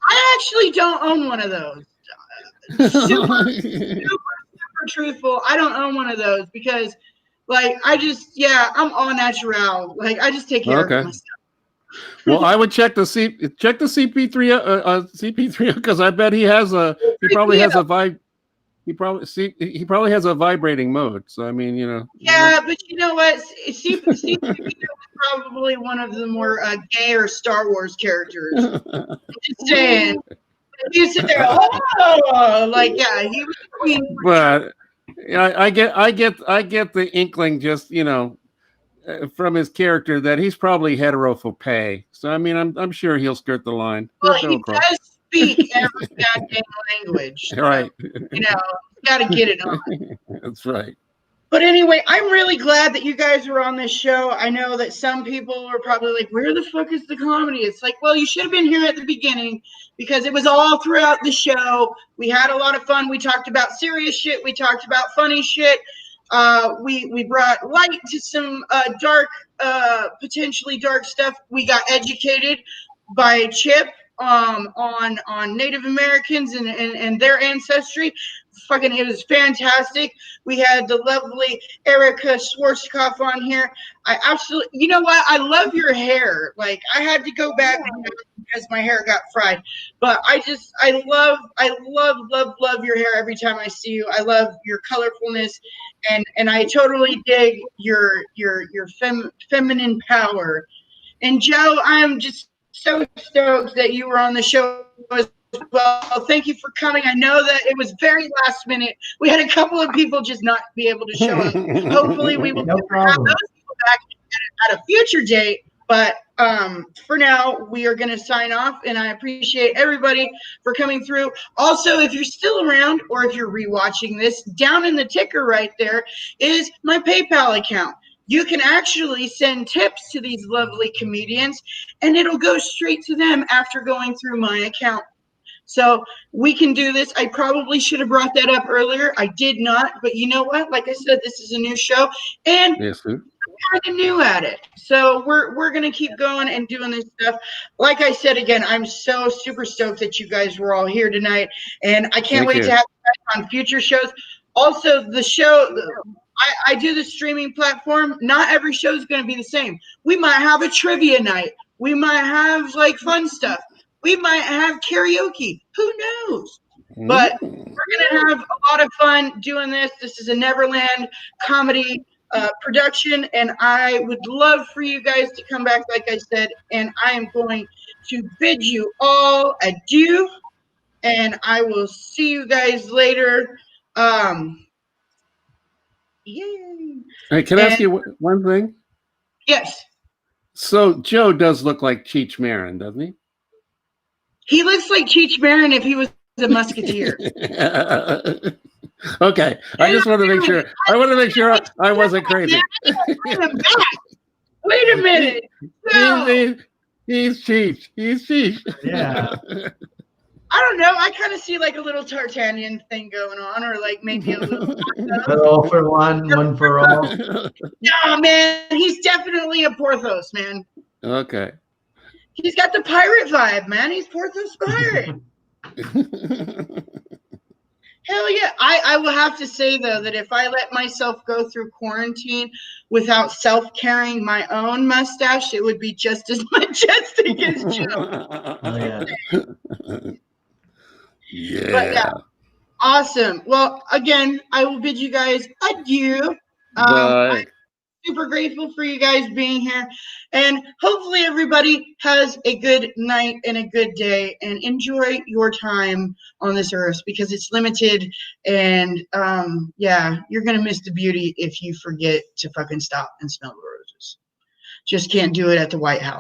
A: I actually don't own one of those. Super truthful. I don't own one of those because, like, I'm all natural. Like, I just take care of myself.
D: Well, I would check the CP3 because I bet he probably has a vibrating mode. So I mean,
A: Yeah, but you know what? CP3 is probably one of the more gayer Star Wars characters. I'm just saying. You sit there, he was queen.
D: But I get the inkling, just from his character, that he's probably heterophobe. So I mean, I'm sure he'll skirt the line.
A: Well, he does speak every goddamn language. So,
D: right.
A: Got to get it on.
D: That's right.
A: But anyway, I'm really glad that you guys were on this show. I know that some people were probably like, where the fuck is the comedy? It's like, well, you should have been here at the beginning because it was all throughout the show. We had a lot of fun. We talked about serious shit. We talked about funny shit. We brought light to some potentially dark stuff. We got educated by Chip on Native Americans and their ancestry. Fucking, it was fantastic. We had the lovely Erica Schwarzkopf on here. I absolutely, you know what? I love your hair. Like, I had to go back because my hair got fried. But I love your hair every time I see you. I love your colorfulness, and I totally dig your feminine power. And Joe, I'm just so stoked that you were on the show as well. Thank you for coming. I know that it was very last minute. We had a couple of people just not be able to show up. Hopefully we will have those people back at a future date. But for now, we are going to sign off, and I appreciate everybody for coming through. Also, if you're still around or if you're rewatching this, down in the ticker right there is my PayPal account. You can actually send tips to these lovely comedians, and it'll go straight to them after going through my account. So we can do this. I probably should have brought that up earlier. I did not, but you know what? Like I said, this is a new show, and
D: Yes, sir.
A: kind of new at it. So we're gonna keep going and doing this stuff. Like I said again, I'm so super stoked that you guys were all here tonight, and I can't
D: Thank
A: wait
D: you.
A: to have you guys on future shows. Also, the show. I do the streaming platform. Not every show is going to be the same. We might have a trivia night. We might have like fun stuff. We might have karaoke. Who knows? But we're going to have a lot of fun doing this. This is a Neverland comedy production, and I would love for you guys to come back, like I said, and I am going to bid you all adieu, and I will see you guys later. Yay.
D: Hey, can I ask you one thing?
A: Yes.
D: So Joe does look like Cheech Marin, doesn't he?
A: He looks like Cheech Marin if he was a musketeer.
D: Okay, I just want to make sure. I want to make sure I wasn't crazy.
A: Wait a minute. No.
D: He's Cheech. He's Cheech.
C: Yeah.
A: I don't know. I kind of see like a little Tartanian thing going on, or like maybe a little.
C: All for one, one for all.
A: No, man. He's definitely a Porthos, man.
D: Okay.
A: He's got the pirate vibe, man. He's Porthos pirate. Hell yeah. I will have to say, though, that if I let myself go through quarantine without self-carrying my own mustache, it would be just as majestic as Joe.
C: Oh, yeah.
D: Yeah.
A: But yeah, awesome. Well, again, I will bid you guys adieu.
D: Bye.
A: I'm super grateful for you guys being here, and hopefully everybody has a good night and a good day, and enjoy your time on this earth because it's limited, and yeah, you're gonna miss the beauty if you forget to fucking stop and smell the roses. Just can't do it at the White House.